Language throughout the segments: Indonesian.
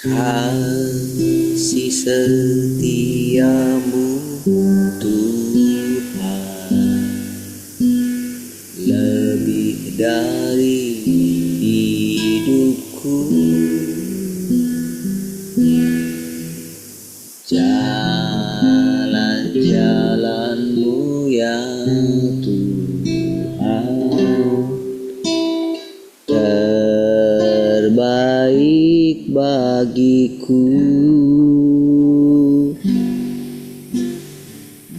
Kasih setiamu Tuhan lebih dari hidupku. Jalan-jalanmu ya Tuhan terbaik bagiku.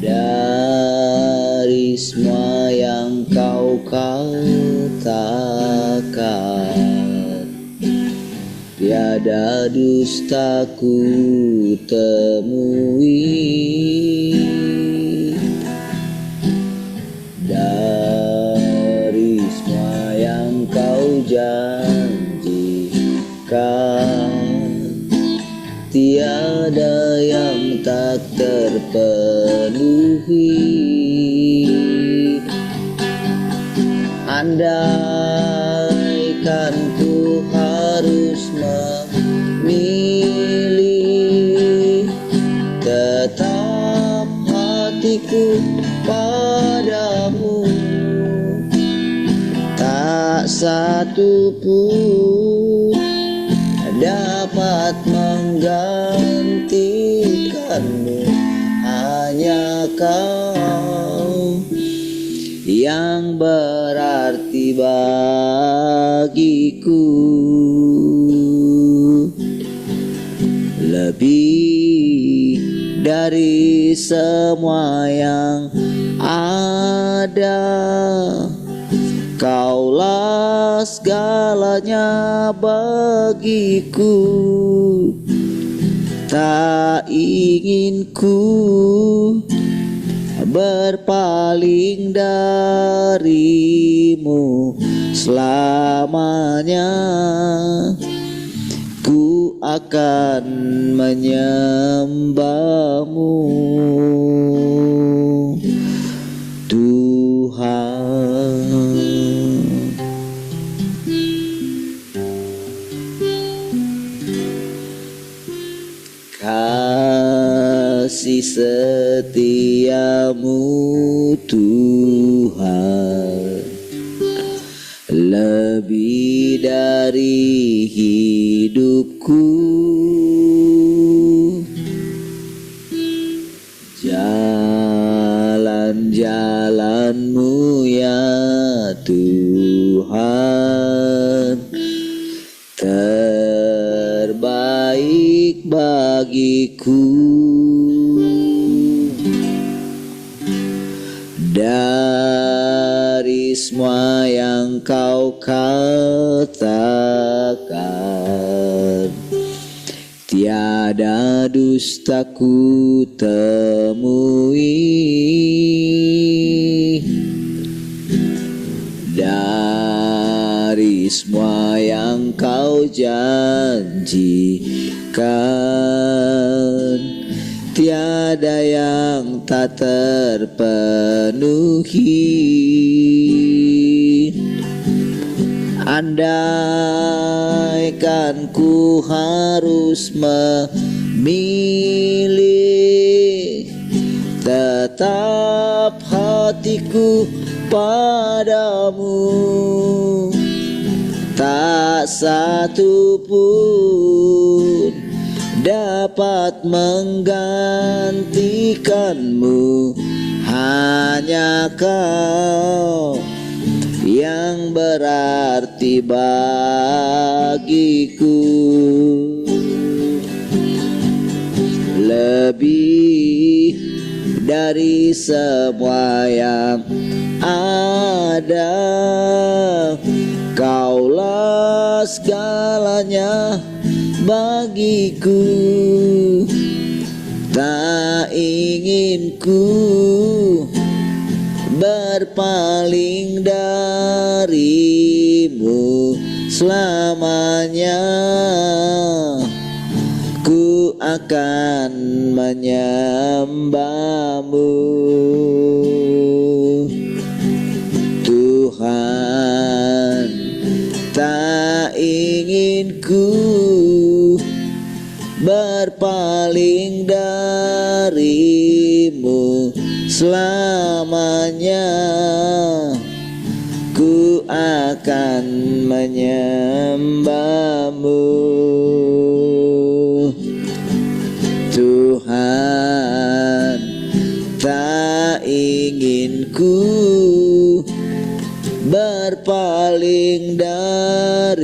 Dari semua yang kau katakan, tiada dustaku temui. Dari semua yang kau janjikan, tiada yang tak terpenuhi. Andaikan ku harus memilih, tetap hatiku padamu, tak satu pun dapat menggantikanmu. Hanya kau yang berarti bagiku, lebih dari semua yang ada. Kaulah segalanya bagiku, tak ingin ku berpaling darimu selamanya. Ku akan menyembahmu Tuhan. Kasih setiamu Tuhan lebih dari hidupku. Jalan-jalanmu ya Tuhan terbaik bagiku. Dari semua yang kau katakan, tiada dustaku temui. Dari semua yang kau janjikan, tiada yang tak terpenuhi. Andaikan ku harus memilih, tetap hatiku padamu, tak satu pun dapat menggantikanmu. Hanya kau yang berarti bagiku, lebih dari semua yang ada. Kaulah segalanya bagiku, tak ingin ku berpaling darimu selamanya. Ku akan menyembahmu selamanya ku akan menyembahmu. Tuhan, tak ingin ku berpaling darimu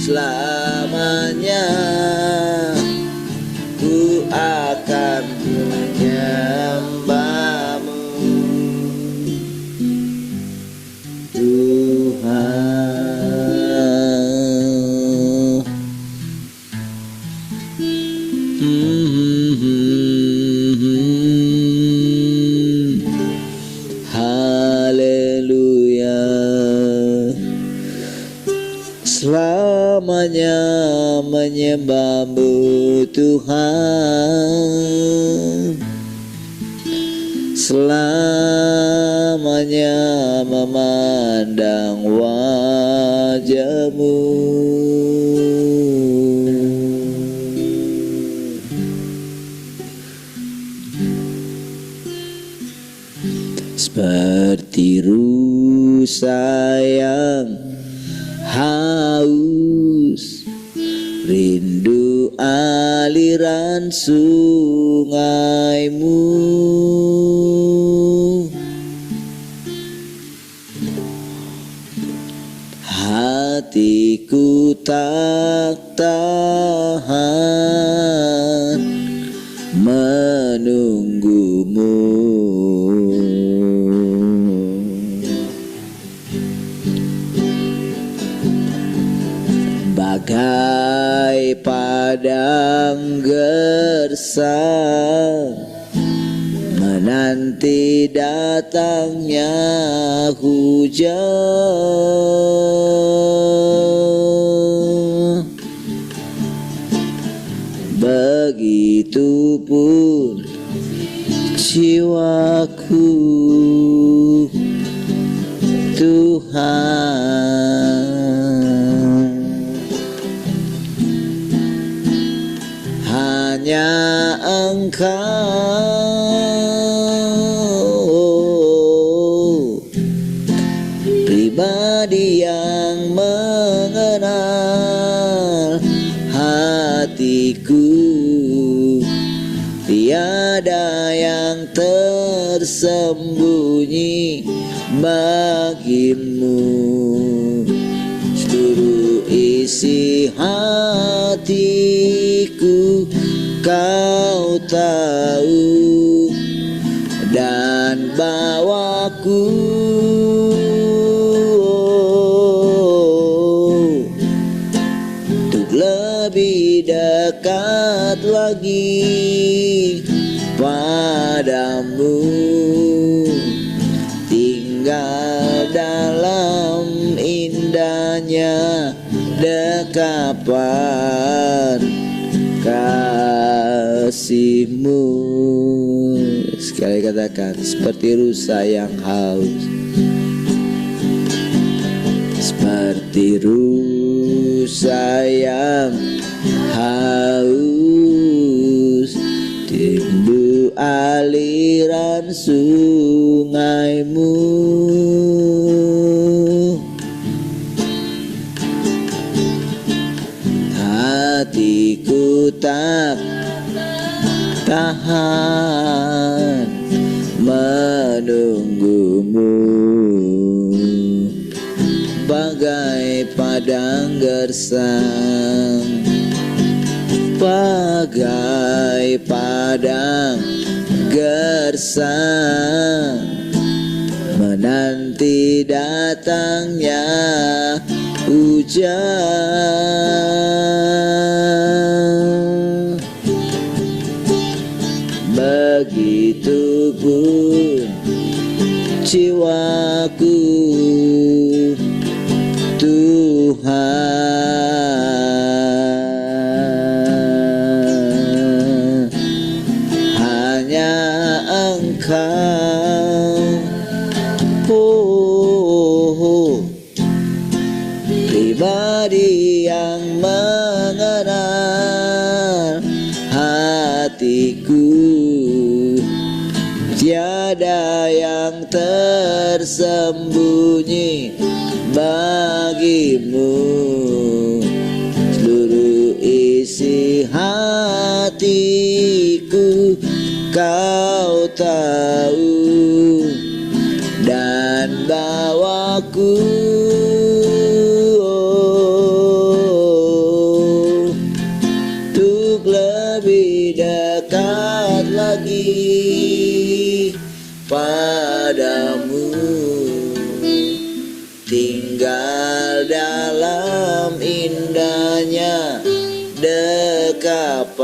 selamanya, ku akan menyembahmu. Tuhan, haleluya. Selamanya menyembahmu Tuhan, selamanya memandang wajah-Mu. Seperti rusa yang haus, rindu aliran sungai-Mu. Hatiku tak tahan menunggu-Mu. Bagai padang gersang menanti datangnya hujan, begitupun jiwaku Tuhan. Hanya Engkau pribadi yang mengenal hatiku, tiada yang tersembunyi bagimu. Seluruh isi hatiku Kau tahu, dan bawaku untuk lebih dekat lagi padamu, tinggal dalam indahnya dekapan kasih-Mu. Sekali katakan, seperti rusa yang haus, seperti rusa yang haus, rindu aliran sungai-Mu. Hatiku tak tahan menunggu-Mu, bagai padang gersang, bagai padang gersang menanti datangnya hujan, begitupun jiwaku Tuhan. Hanya Engkau pribadi yang mengenal hatiku, ada yang tersembunyi bagimu. Seluruh isi hatiku kau tahu, dan bawaku untuk lebih dekat lagi padamu, tinggal dalam indahnya dekapan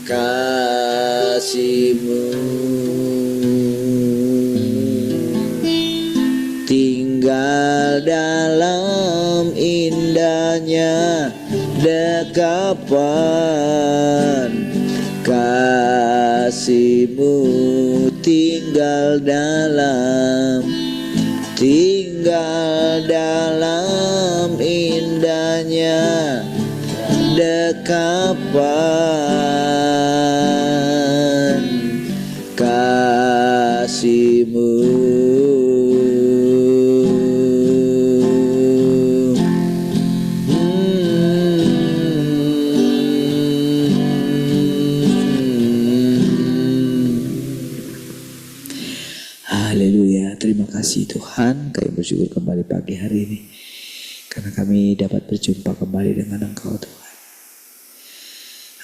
kasih-Mu. Tinggal dalam indahnya dekapan kasih-Mu. Tinggal dalam indahnya dekapan kasih-Mu. Haleluya, terima kasih Tuhan, kami bersyukur kembali pagi hari ini karena kami dapat berjumpa kembali dengan Engkau Tuhan.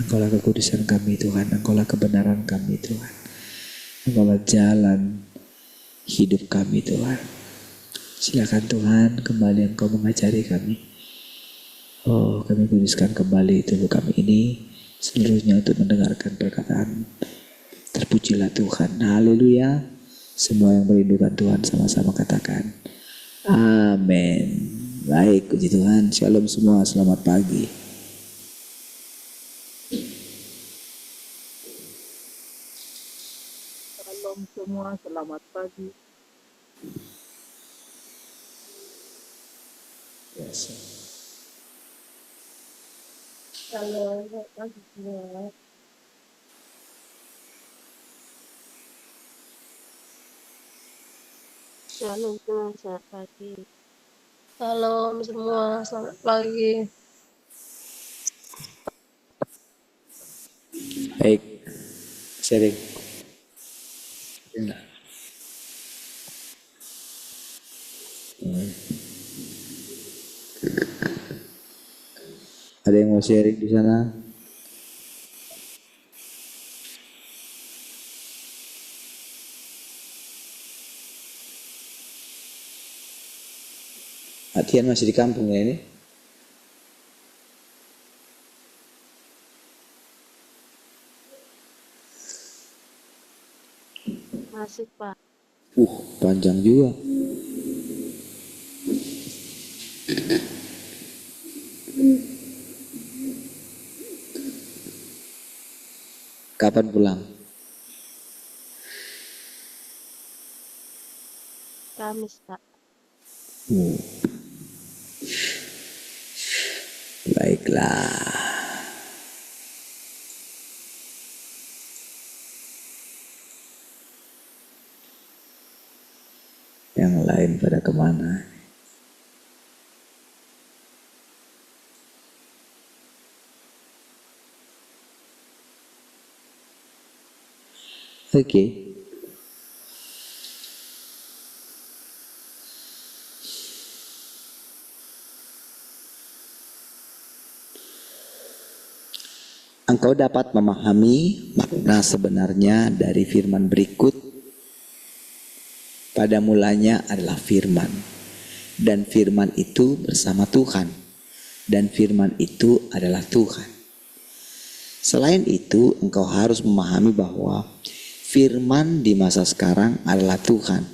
Engkaulah kekudusan kami Tuhan, Engkaulah kebenaran kami Tuhan, Engkaulah jalan hidup kami Tuhan. Silakan Tuhan kembali Engkau mengajari kami. Oh, kami kuduskan kembali tubuh kami ini seluruhnya untuk mendengarkan perkataan. Terpujilah Tuhan, haleluya. Semua yang merindukan Tuhan sama-sama katakan amin. Baik, puji Tuhan. Shalom semua, selamat pagi. Shalom semua, selamat pagi. Yes. Shalom pagi semua. Shalom semua, selamat pagi. Shalom semua, selamat pagi. Baik, sharing. Ada yang mau sharing di sana? Atian masih di kampung ya ini? Masih Pak. Panjang juga. Kapan pulang? Kamis Pak. Baiklah. Yang lain pada kemana? Oke. Engkau dapat memahami makna sebenarnya dari firman berikut. Pada mulanya adalah firman, dan firman itu bersama Tuhan, dan firman itu adalah Tuhan. Selain itu, engkau harus memahami bahwa firman di masa sekarang adalah Tuhan,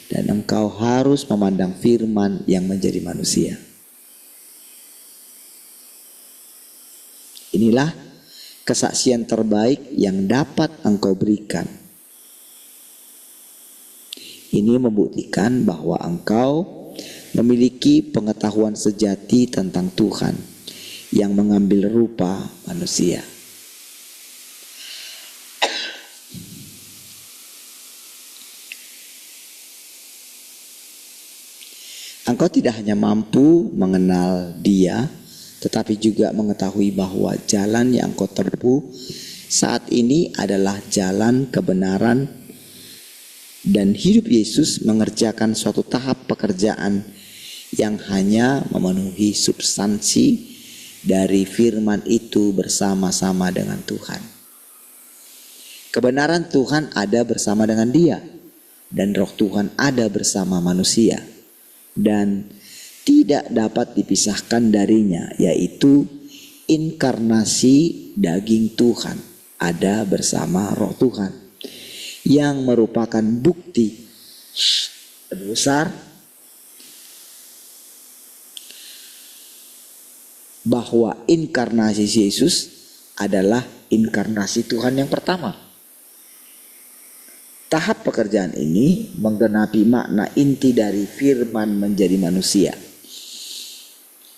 dan engkau harus memandang firman yang menjadi manusia. Inilah kesaksian terbaik yang dapat engkau berikan. Ini membuktikan bahwa engkau memiliki pengetahuan sejati tentang Tuhan yang mengambil rupa manusia. Engkau tidak hanya mampu mengenal Dia, tetapi juga mengetahui bahwa jalan yang engkau tempuh saat ini adalah jalan kebenaran, dan hidup Yesus mengerjakan suatu tahap pekerjaan yang hanya memenuhi substansi dari firman itu bersama-sama dengan Tuhan. Kebenaran Tuhan ada bersama dengan Dia, dan Roh Tuhan ada bersama manusia, dan tidak dapat dipisahkan darinya, yaitu inkarnasi daging Tuhan ada bersama Roh Tuhan, yang merupakan bukti besar bahwa inkarnasi Yesus adalah inkarnasi Tuhan yang pertama. Tahap pekerjaan ini menggenapi makna inti dari firman menjadi manusia,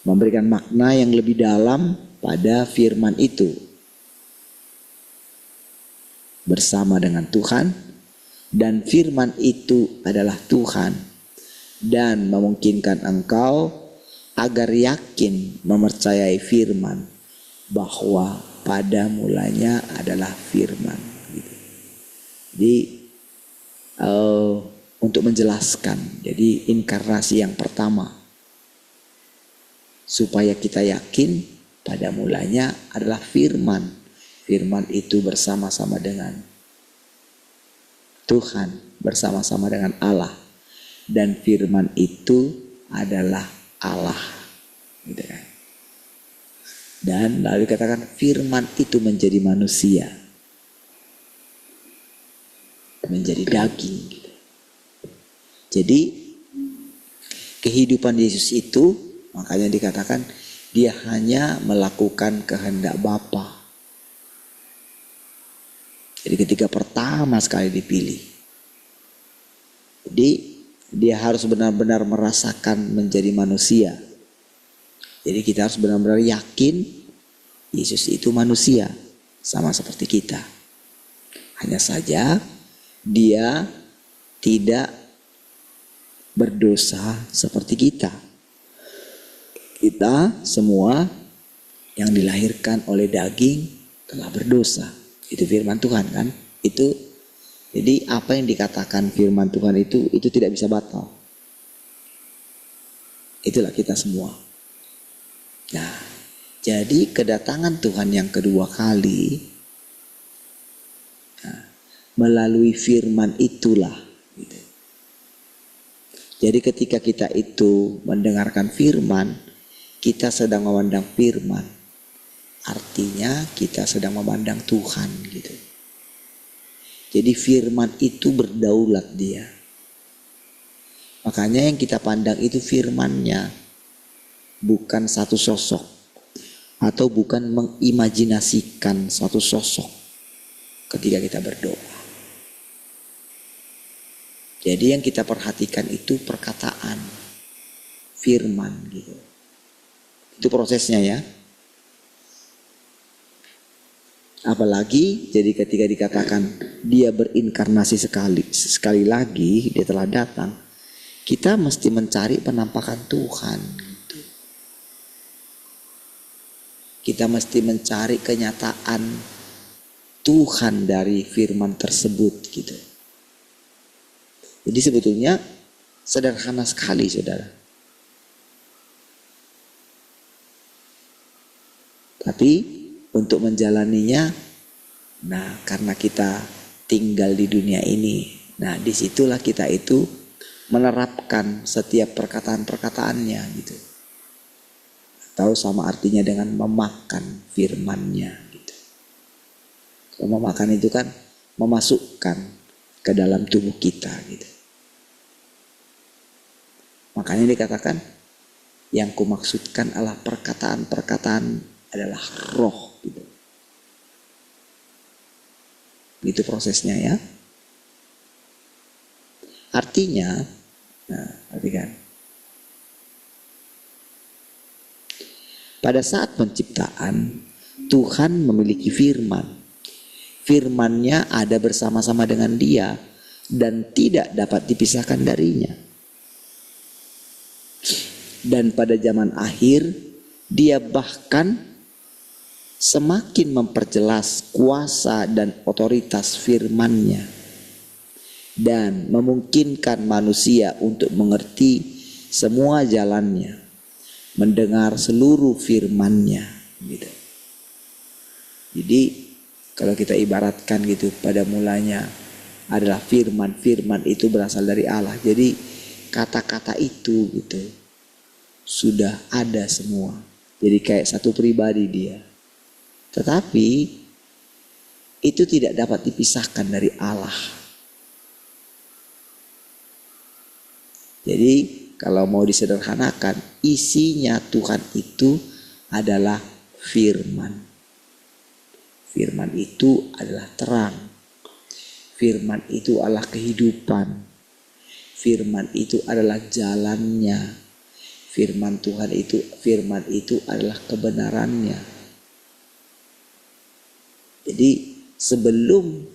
memberikan makna yang lebih dalam pada firman itu bersama dengan Tuhan, dan firman itu adalah Tuhan, dan memungkinkan engkau agar yakin mempercayai firman bahwa pada mulanya adalah firman. Jadi untuk menjelaskan, jadi inkarnasi yang pertama supaya kita yakin pada mulanya adalah firman. Firman itu bersama-sama dengan Tuhan, bersama-sama dengan Allah, dan firman itu adalah Allah, gitu kan. Dan lalu dikatakan firman itu menjadi manusia, menjadi daging, gitu. Jadi kehidupan Yesus itu, makanya dikatakan dia hanya melakukan kehendak Bapa. Jadi ketika pertama sekali dipilih, jadi dia harus benar-benar merasakan menjadi manusia. Jadi kita harus benar-benar yakin Yesus itu manusia, sama seperti kita. Hanya saja dia tidak berdosa seperti kita. Kita semua yang dilahirkan oleh daging telah berdosa. Itu firman Tuhan kan? Itu jadi apa yang dikatakan firman Tuhan itu tidak bisa batal. Itulah kita semua. Nah, jadi kedatangan Tuhan yang kedua kali, nah, melalui firman itulah, gitu. Jadi ketika kita itu mendengarkan firman, kita sedang memandang firman. Artinya kita sedang memandang Tuhan, gitu. Jadi firman itu berdaulat dia. Makanya yang kita pandang itu firmannya, bukan satu sosok, atau bukan mengimajinasikan satu sosok ketika kita berdoa. Jadi yang kita perhatikan itu perkataan, firman, gitu. Itu prosesnya ya. Apalagi jadi ketika dikatakan dia berinkarnasi sekali lagi, dia telah datang, kita mesti mencari penampakan Tuhan, gitu. Kita mesti mencari kenyataan Tuhan dari firman tersebut, gitu. Jadi sebetulnya sederhana sekali, saudara. Tapi untuk menjalaninya, nah karena kita tinggal di dunia ini, nah disitulah kita itu menerapkan setiap perkataan-perkataannya, gitu. Atau sama artinya dengan memakan firman-Nya, gitu. Kalau memakan itu kan memasukkan ke dalam tubuh kita, gitu. Makanya dikatakan yang kumaksudkan adalah perkataan-perkataan adalah roh, gitu. Itu prosesnya ya. Artinya, nah, perhatikan. Pada saat penciptaan, Tuhan memiliki firman. Firman-Nya ada bersama-sama dengan Dia dan tidak dapat dipisahkan darinya. Dan pada zaman akhir dia bahkan semakin memperjelas kuasa dan otoritas firman-Nya dan memungkinkan manusia untuk mengerti semua jalannya, mendengar seluruh firman-Nya gitu. Jadi kalau kita ibaratkan gitu, pada mulanya adalah firman. Firman itu berasal dari Allah. Jadi kata-kata itu gitu sudah ada semua. Jadi kayak satu pribadi dia. Tetapi itu tidak dapat dipisahkan dari Allah. Jadi kalau mau disederhanakan, isinya Tuhan itu adalah firman. Firman itu adalah terang. Firman itu adalah kehidupan. Firman itu adalah jalannya. Firman itu adalah kebenarannya. Jadi sebelum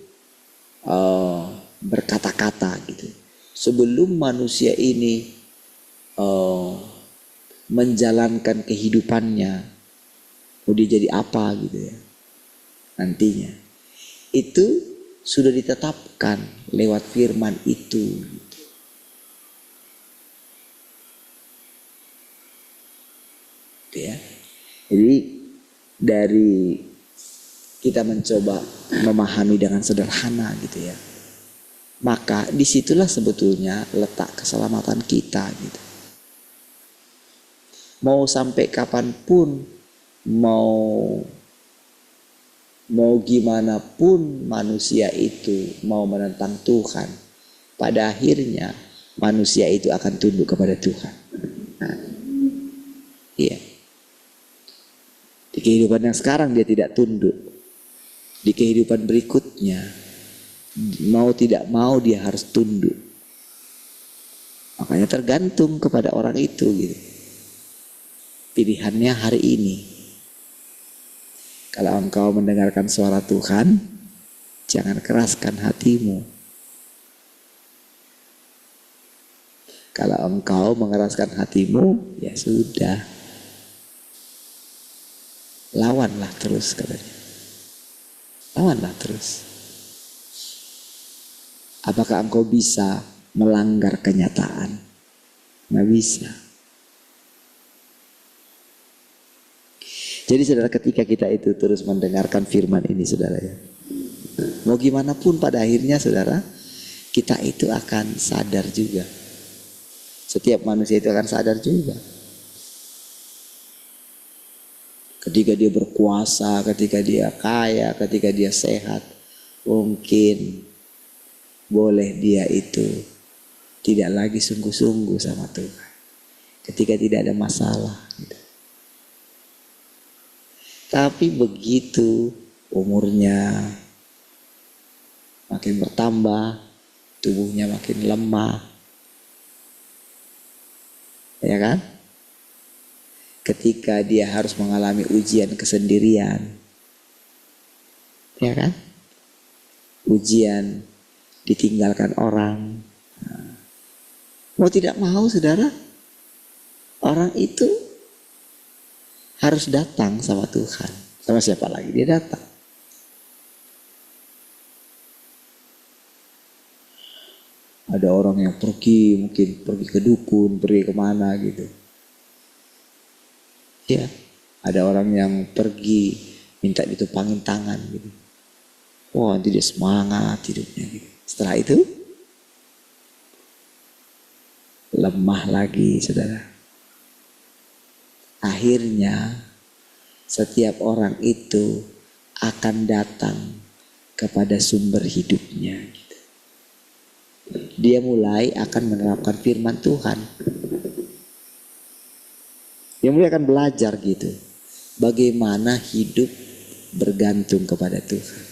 berkata-kata gitu, sebelum manusia ini menjalankan kehidupannya, mau dia jadi apa gitu ya nantinya, itu sudah ditetapkan lewat firman itu gitu. Ya. Jadi dari kita mencoba memahami dengan sederhana gitu ya, maka disitulah sebetulnya letak keselamatan kita gitu. Mau sampai kapanpun, mau gimana pun manusia itu mau menentang Tuhan, pada akhirnya manusia itu akan tunduk kepada Tuhan. Nah, iya. Di kehidupan yang sekarang dia tidak tunduk. Di kehidupan berikutnya, mau tidak mau dia harus tunduk. Makanya tergantung kepada orang itu gitu. Pilihannya hari ini. Kalau engkau mendengarkan suara Tuhan, jangan keraskan hatimu. Kalau engkau mengeraskan hatimu, ya sudah. Lawanlah terus katanya. Lawanlah terus. Apakah engkau bisa melanggar kenyataan? Nggak bisa. Jadi saudara, ketika kita itu terus mendengarkan firman ini saudara ya, mau gimana pun pada akhirnya saudara, kita itu akan sadar juga. Setiap manusia itu akan sadar juga. Ketika dia berkuasa, ketika dia kaya, ketika dia sehat, mungkin boleh dia itu tidak lagi sungguh-sungguh sama Tuhan. Ketika tidak ada masalah gitu. Tapi begitu umurnya makin bertambah, tubuhnya makin lemah, ya kan? Ketika dia harus mengalami ujian kesendirian, ya kan? Ujian ditinggalkan orang. Nah, mau tidak mau saudara, orang itu harus datang sama Tuhan. Sama siapa lagi dia datang? Ada orang yang pergi, mungkin pergi ke dukun, pergi kemana gitu. Ya, ada orang yang pergi minta ditupangin tangan gitu. Wah, nanti dia semangat hidupnya gitu. Setelah itu lemah lagi saudara. Akhirnya setiap orang itu akan datang kepada sumber hidupnya gitu. Dia mulai akan menerapkan firman Tuhan. Dia mulai akan belajar gitu, bagaimana hidup bergantung kepada Tuhan.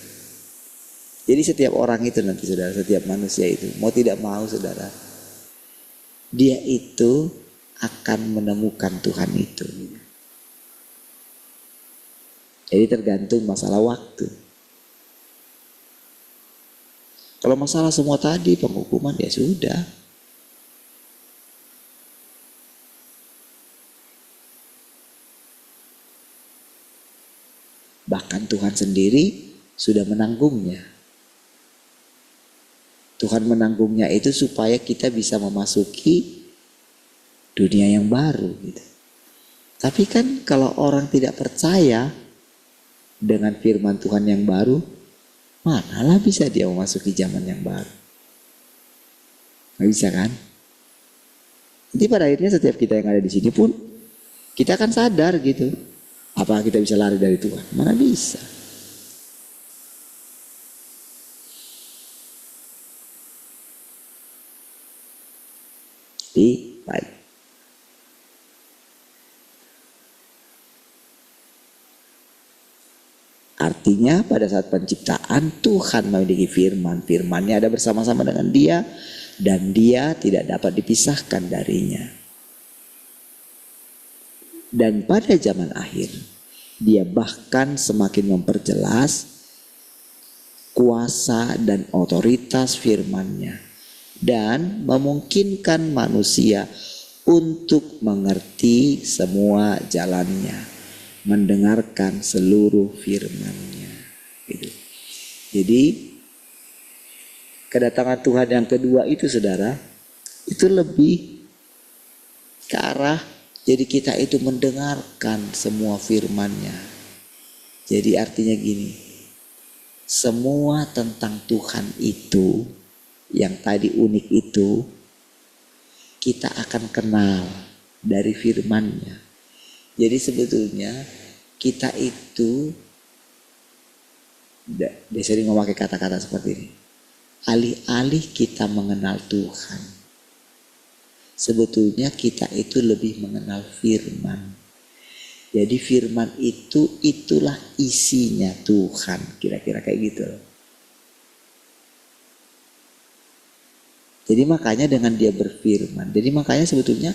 Jadi setiap orang itu nanti saudara, setiap manusia itu, mau tidak mau saudara, dia itu akan menemukan Tuhan itu. Jadi tergantung masalah waktu. Kalau masalah semua tadi penghukuman, ya sudah. Tuhan sendiri sudah menanggungnya. Tuhan menanggungnya itu supaya kita bisa memasuki dunia yang baru gitu. Tapi kan kalau orang tidak percaya dengan firman Tuhan yang baru, manalah bisa dia memasuki zaman yang baru? Nggak bisa kan? Jadi pada akhirnya setiap kita yang ada di sini pun kita akan sadar gitu. Apa kita bisa lari dari Tuhan? Mana bisa. Jadi baik. Artinya pada saat penciptaan Tuhan memiliki firman. Firman-Nya ada bersama-sama dengan dia. Dan dia tidak dapat dipisahkan darinya. Dan pada zaman akhir dia bahkan semakin memperjelas kuasa dan otoritas firman-Nya. Dan memungkinkan manusia untuk mengerti semua jalannya. Mendengarkan seluruh firman-Nya. Gitu. Jadi kedatangan Tuhan yang kedua itu saudara, itu lebih ke arah jadi kita itu mendengarkan semua firman-Nya. Jadi artinya gini, semua tentang Tuhan itu yang tadi unik itu kita akan kenal dari firman-Nya. Jadi sebetulnya kita itu, dia sering memakai kata-kata seperti ini, alih-alih kita mengenal Tuhan, sebetulnya kita itu lebih mengenal firman. Jadi firman itu, itulah isinya Tuhan, kira-kira kayak gitu. Jadi makanya dengan dia berfirman, jadi makanya sebetulnya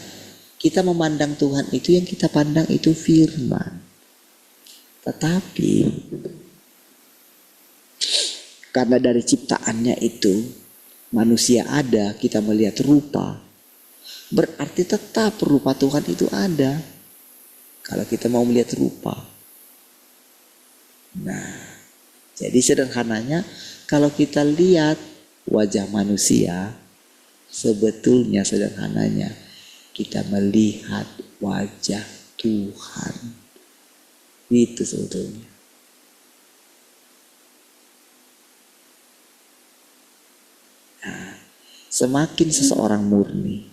kita memandang Tuhan itu, yang kita pandang itu firman. Tetapi karena dari ciptaannya itu manusia ada, kita melihat rupa, berarti tetap rupa Tuhan itu ada. Kalau kita mau melihat rupa. Nah, jadi sederhananya kalau kita lihat wajah manusia, sebetulnya sederhananya kita melihat wajah Tuhan. Itu sebetulnya. Nah, semakin seseorang murni,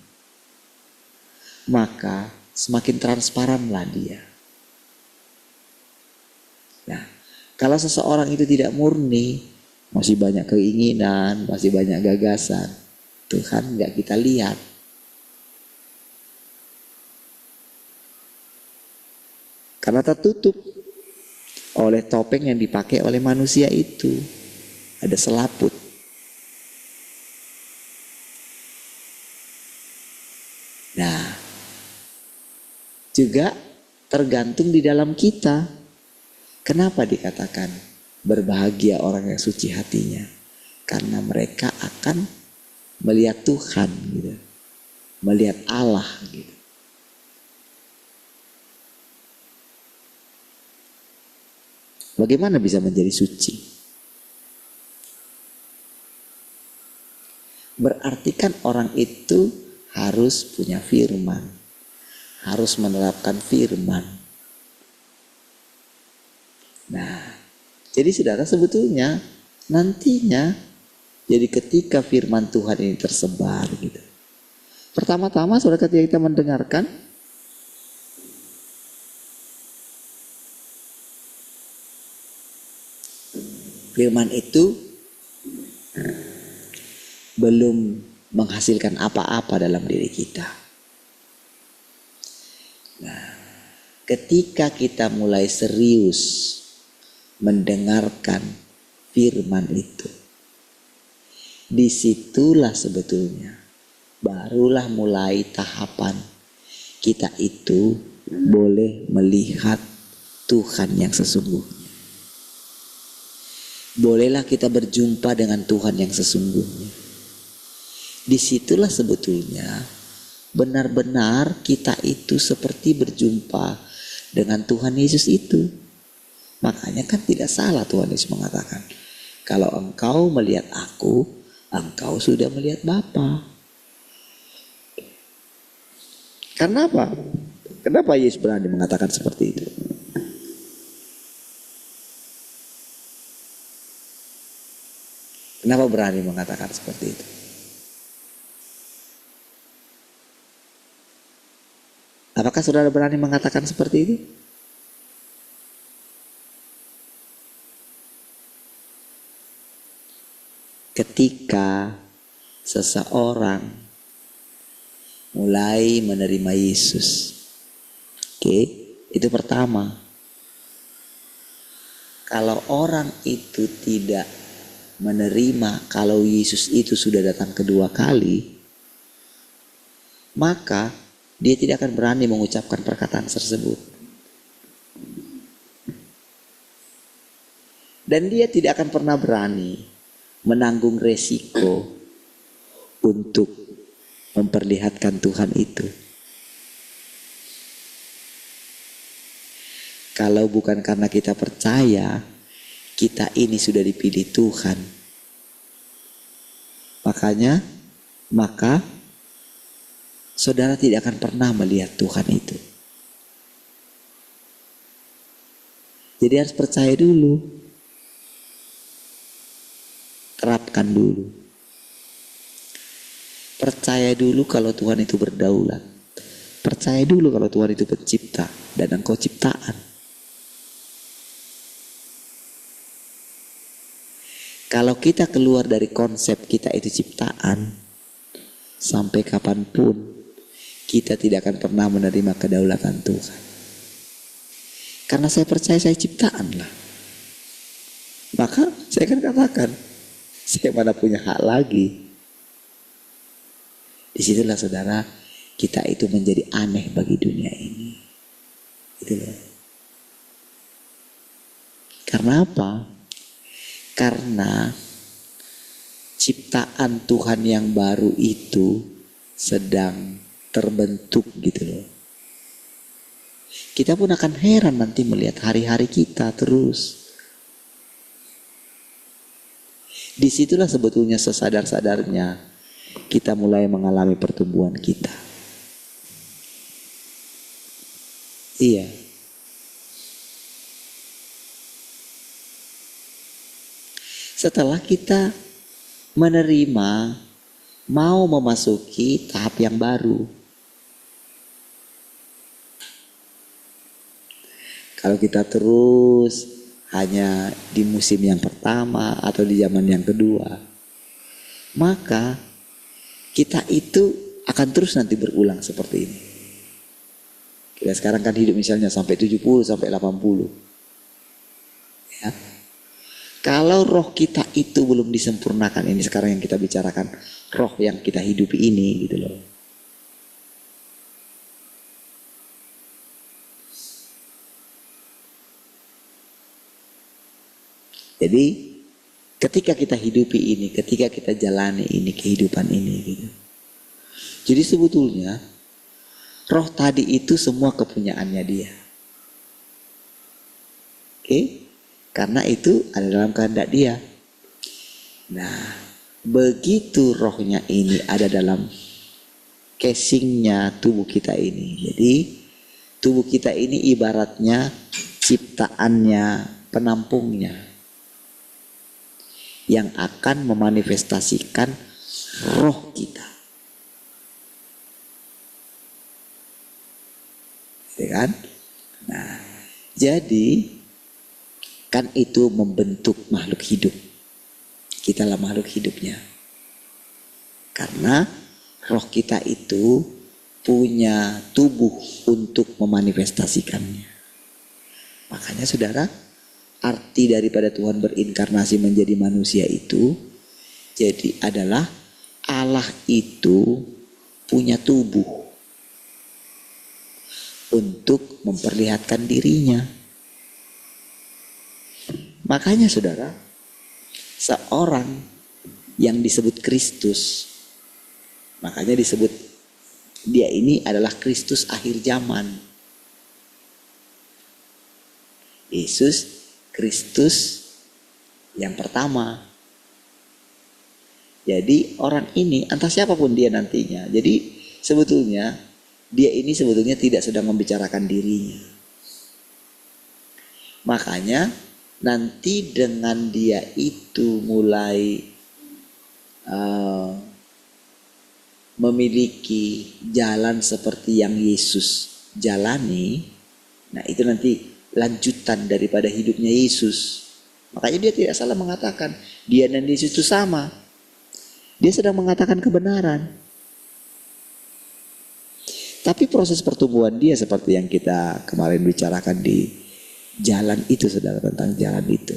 maka semakin transparanlah dia. Nah, kalau seseorang itu tidak murni, masih banyak keinginan, masih banyak gagasan, Tuhan nggak kita lihat. Karena tertutup oleh topeng yang dipakai oleh manusia itu. Ada selaput. Nah, juga tergantung di dalam kita. Kenapa dikatakan berbahagia orang yang suci hatinya? Karena mereka akan melihat Tuhan gitu. Melihat Allah gitu. Bagaimana bisa menjadi suci? Berarti kan orang itu harus punya firman. Harus menerapkan firman. Nah, jadi saudara sebetulnya nantinya, jadi ketika firman Tuhan ini tersebar gitu. Pertama-tama saudara ketika kita mendengarkan, firman itu belum menghasilkan apa-apa dalam diri kita. Nah, ketika kita mulai serius mendengarkan firman itu, disitulah sebetulnya barulah mulai tahapan kita itu boleh melihat Tuhan yang sesungguhnya. Bolehlah kita berjumpa dengan Tuhan yang sesungguhnya. Disitulah sebetulnya benar-benar kita itu seperti berjumpa dengan Tuhan Yesus itu. Makanya kan tidak salah Tuhan Yesus mengatakan, kalau engkau melihat aku, engkau sudah melihat Bapa. Karena apa? Kenapa Yesus berani mengatakan seperti itu? Kenapa berani mengatakan seperti itu? Apakah saudara berani mengatakan seperti itu? Ketika seseorang mulai menerima Yesus. Oke, itu pertama. Kalau orang itu tidak menerima kalau Yesus itu sudah datang kedua kali, maka dia tidak akan berani mengucapkan perkataan tersebut. Dan dia tidak akan pernah berani menanggung resiko untuk memperlihatkan Tuhan itu. Kalau bukan karena kita percaya kita ini sudah dipilih Tuhan, maka saudara tidak akan pernah melihat Tuhan itu. Jadi harus percaya dulu. Terapkan dulu. Percaya dulu kalau Tuhan itu berdaulat. Percaya dulu kalau Tuhan itu pencipta dan engkau ciptaan. Kalau kita keluar dari konsep kita itu ciptaan, sampai kapanpun kita tidak akan pernah menerima kedaulatan Tuhan. Karena saya percaya saya ciptaan lah. Maka saya akan katakan, saya mana punya hak lagi. Disitulah saudara, kita itu menjadi aneh bagi dunia ini. Itulah. Karena apa? Karena ciptaan Tuhan yang baru itu sedang terbentuk gitu loh. Kita pun akan heran nanti melihat hari-hari kita terus. Disitulah sebetulnya sesadar-sadarnya kita mulai mengalami pertumbuhan kita. Iya. Setelah kita menerima, mau memasuki tahap yang baru. Kalau kita terus hanya di musim yang pertama atau di zaman yang kedua, maka kita itu akan terus nanti berulang seperti ini. Kita sekarang kan hidup misalnya sampai 70 sampai 80. Ya. Kalau roh kita itu belum disempurnakan, ini sekarang yang kita bicarakan, roh yang kita hidupi ini gitu loh. Jadi ketika kita hidupi ini, ketika kita jalani ini, kehidupan ini gitu. Jadi sebetulnya roh tadi itu semua kepunyaannya dia. Oke? Karena itu ada dalam kehendak dia. Nah, begitu rohnya ini ada dalam casingnya tubuh kita ini. Jadi tubuh kita ini ibaratnya ciptaannya, penampungnya, yang akan memanifestasikan roh kita. Ya kan? Nah, jadi kan itu membentuk makhluk hidup. Kita lah makhluk hidupnya. Karena roh kita itu punya tubuh untuk memanifestasikannya. Makanya saudara, arti daripada Tuhan berinkarnasi menjadi manusia itu, jadi adalah Allah itu punya tubuh untuk memperlihatkan dirinya. Makanya saudara, seorang yang disebut Kristus, makanya disebut dia ini adalah Kristus akhir zaman. Yesus Kristus yang pertama. Jadi orang ini entah siapapun dia nantinya. Jadi sebetulnya dia ini sebetulnya tidak sedang membicarakan dirinya. Makanya nanti dengan dia itu mulai memiliki jalan seperti yang Yesus jalani, nah itu nanti lanjutan daripada hidupnya Yesus. Makanya dia tidak salah mengatakan dia dan Yesus itu sama. Dia sedang mengatakan kebenaran. Tapi proses pertumbuhan dia seperti yang kita kemarin bicarakan di jalan itu, saudara, tentang jalan itu.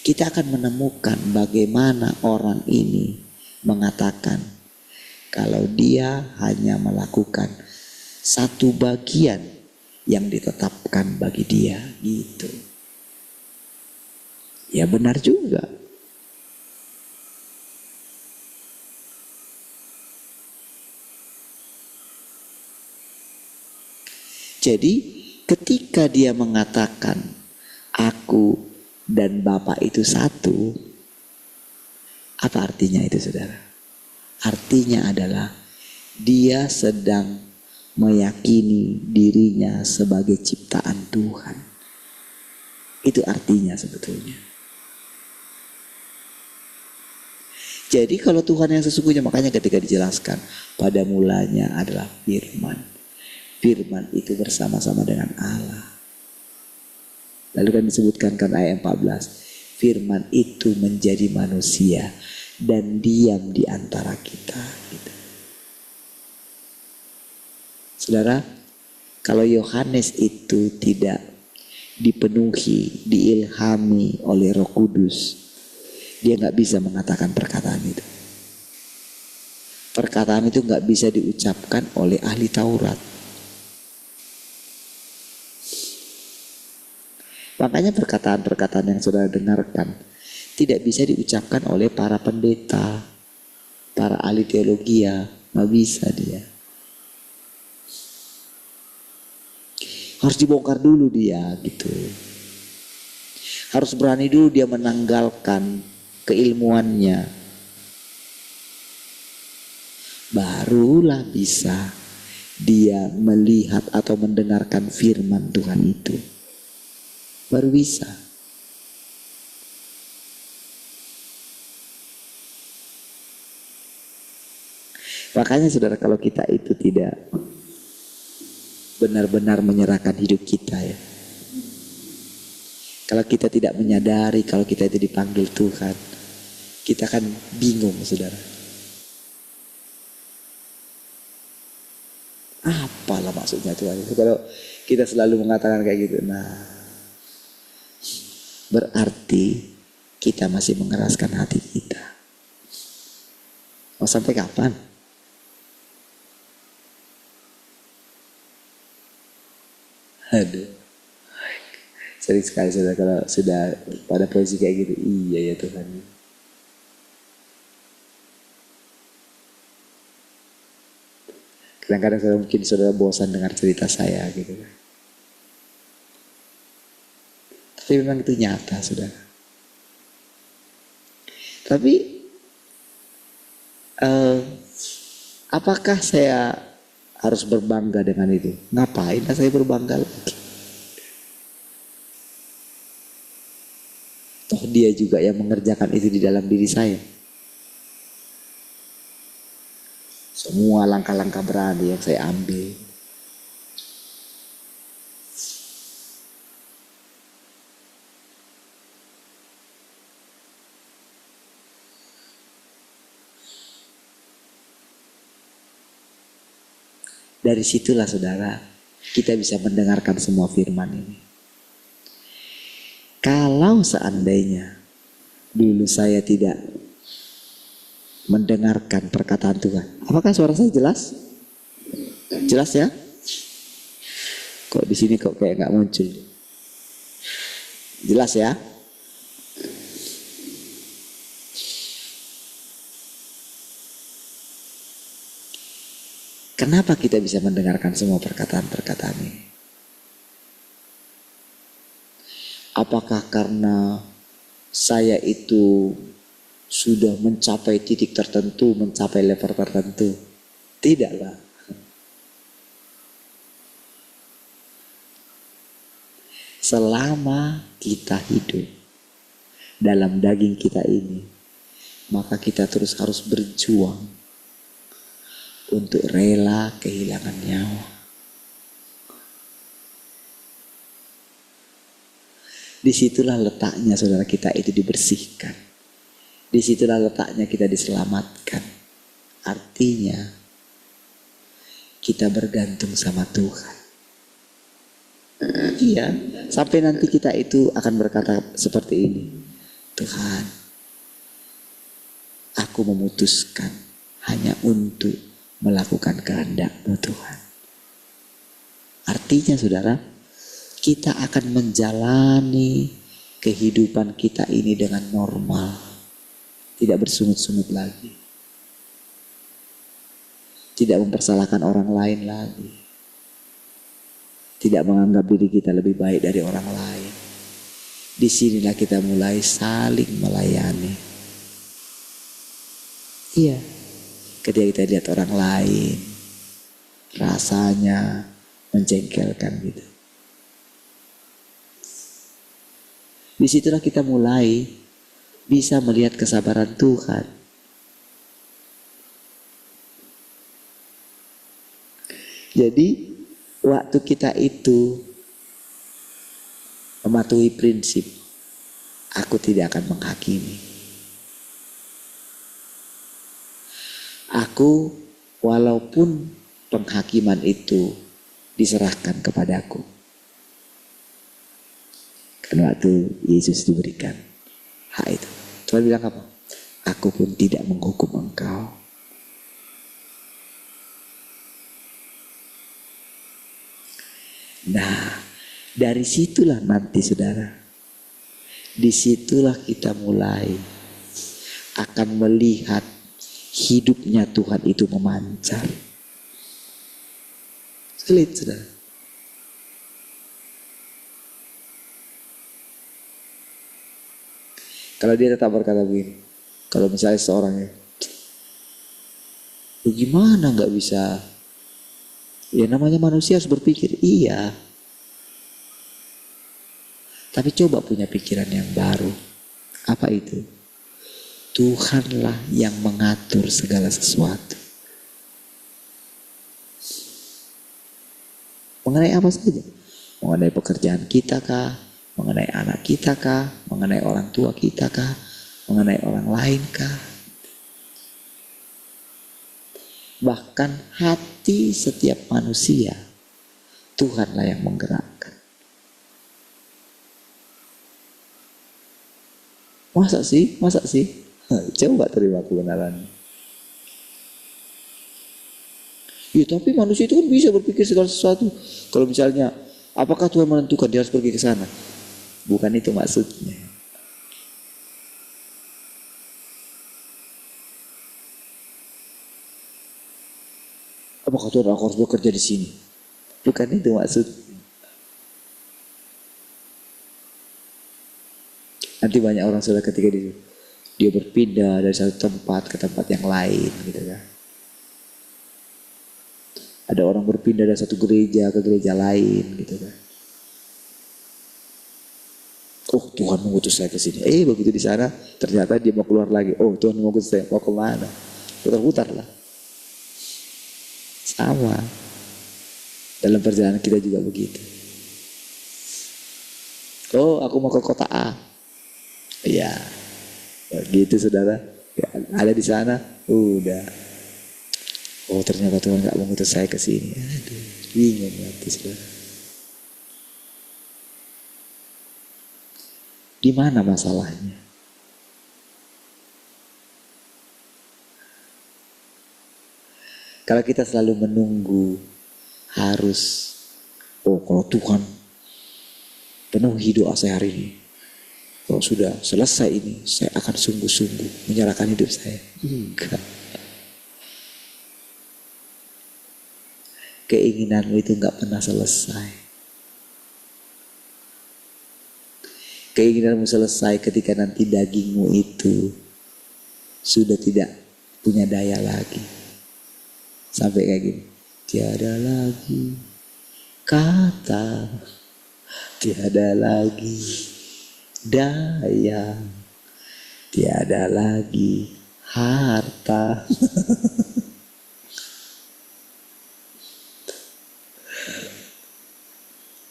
Kita akan menemukan bagaimana orang ini mengatakan kalau dia hanya melakukan satu bagian yang ditetapkan bagi dia, gitu. Ya benar juga. Jadi ketika dia mengatakan aku dan Bapa itu satu, apa artinya itu, saudara? Artinya adalah dia sedang meyakini dirinya sebagai ciptaan Tuhan. Itu artinya sebetulnya. Jadi kalau Tuhan yang sesungguhnya, makanya ketika dijelaskan pada mulanya adalah firman. Firman itu bersama-sama dengan Allah. Lalu kan disebutkan kan ayat 14, firman itu menjadi manusia dan diam di antara kita. Gitu. Saudara, kalau Yohanes itu tidak dipenuhi, diilhami oleh Roh Kudus, dia nggak bisa mengatakan perkataan itu. Perkataan itu nggak bisa diucapkan oleh ahli Taurat. Makanya perkataan-perkataan yang saudara dengarkan tidak bisa diucapkan oleh para pendeta, para ahli teologi, nggak bisa dia. Harus dibongkar dulu dia, gitu. Harus berani dulu dia menanggalkan keilmuannya. Barulah bisa dia melihat atau mendengarkan firman Tuhan itu. Baru bisa. Makanya saudara, kalau kita itu tidak benar-benar menyerahkan hidup kita, ya, kalau kita tidak menyadari kalau kita itu dipanggil Tuhan, kita akan bingung, saudara. Apalah maksudnya Tuhan itu? Kalau kita selalu mengatakan kayak gitu, nah berarti kita masih mengeraskan hati kita. Mau sampai kapan? Aduh, sering sekali saudara kalau sudah pada posisi kayak gitu. Iya ya Tuhan. Kadang-kadang saudara, mungkin saudara bosan dengar cerita saya gitu. Tapi memang itu nyata, saudara. Tapi apakah saya harus berbangga dengan itu? Ngapain saya berbangga lagi? Toh dia juga yang mengerjakan itu di dalam diri saya. Semua langkah-langkah berani yang saya ambil, dari situlah saudara kita bisa mendengarkan semua firman ini. Kalau seandainya dulu saya tidak mendengarkan perkataan Tuhan, apakah suara saya jelas? Jelas ya? Kok di sini kok kayak nggak muncul? Jelas ya? Kenapa kita bisa mendengarkan semua perkataan-perkataan ini? Apakah karena saya itu sudah mencapai titik tertentu, mencapai level tertentu? Tidaklah. Selama kita hidup dalam daging kita ini, maka kita terus harus berjuang untuk rela kehilangan nyawa. Disitulah letaknya saudara kita itu dibersihkan. Disitulah letaknya kita diselamatkan. Artinya kita bergantung sama Tuhan. Iya, sampai nanti kita itu akan berkata seperti ini. Tuhan, aku memutuskan hanya untuk melakukan kehendak-Mu Tuhan. Artinya saudara, kita akan menjalani kehidupan kita ini dengan normal. Tidak bersungut-sungut lagi. Tidak mempersalahkan orang lain lagi. Tidak menganggap diri kita lebih baik dari orang lain. Disinilah kita mulai saling melayani. Iya, ketika kita lihat orang lain, rasanya menjengkelkan gitu. Disitulah kita mulai bisa melihat kesabaran Tuhan. Jadi waktu kita itu mematuhi prinsip, aku tidak akan menghakimi. Aku walaupun penghakiman itu diserahkan kepadaku. Kan waktu Yesus diberikan hak itu, Tuhan bilang apa? Aku pun tidak menghukum engkau. Nah, dari situlah nanti saudara, disitulah kita mulai akan melihat hidupnya Tuhan itu memancar. Sulit saudara. Kalau dia tetap berkata begini, kalau misalnya seorang ya, gimana nggak bisa? Ya namanya manusia harus berpikir, iya. Tapi coba punya pikiran yang baru. Apa itu? Tuhanlah yang mengatur segala sesuatu. Mengenai apa saja? Mengenai pekerjaan kita kah? Mengenai anak kita kah? Mengenai orang tua kita kah? Mengenai orang lain kah? Bahkan hati setiap manusia, Tuhanlah yang menggerakkan. Masa sih? Masa sih? Coba terima kebenaran. Ya tapi manusia itu kan bisa berpikir segala sesuatu. Kalau misalnya, apakah Tuhan menentukan dia harus pergi ke sana? Bukan itu maksudnya. Apakah Tuhan aku harus bekerja di sini? Bukan itu maksudnya. Nanti banyak orang sudah ketika dia berpindah dari satu tempat ke tempat yang lain gitu kan. Ada orang berpindah dari satu gereja ke gereja lain gitu kan. Oh Tuhan mengutus saya ke sini. Begitu di sana ternyata dia mau keluar lagi. Oh Tuhan mengutus saya mau kemana? Putar-putar lah. Sama. Dalam perjalanan kita juga begitu. Oh aku mau ke kota A. Iya. Begitu saudara. Ya, ada di sana. Udah. Oh ternyata Tuhan gak mengutus saya ke sini. Aduh, bingung nanti saudara. Di mana masalahnya? Kalau kita selalu menunggu harus, kalau Tuhan penuhi doa saya hari ini. Kalau sudah selesai ini, saya akan sungguh-sungguh menyerahkan hidup saya. Enggak. Keinginanmu itu enggak pernah selesai. Keinginanmu selesai ketika nanti dagingmu itu sudah tidak punya daya lagi. Sampai kayak gini. Tiada lagi kata, tiada lagi daya, tiada lagi harta.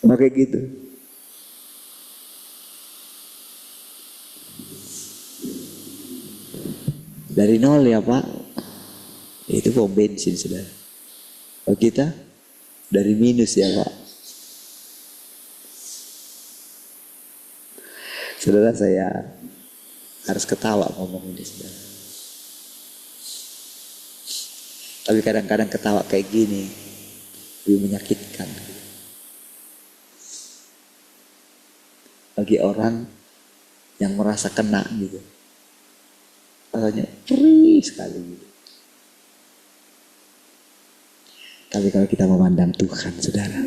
Mau kayak gitu. Dari nol ya Pak. Itu pom bensin sudah. Oh kita dari minus ya Pak. Saudara, saya harus ketawa ngomong ini saudara. Tapi kadang-kadang ketawa kayak gini lebih menyakitkan. Bagi orang yang merasa kena gitu. Rasanya perih sekali gitu. Tapi kalau kita memandang Tuhan, saudara,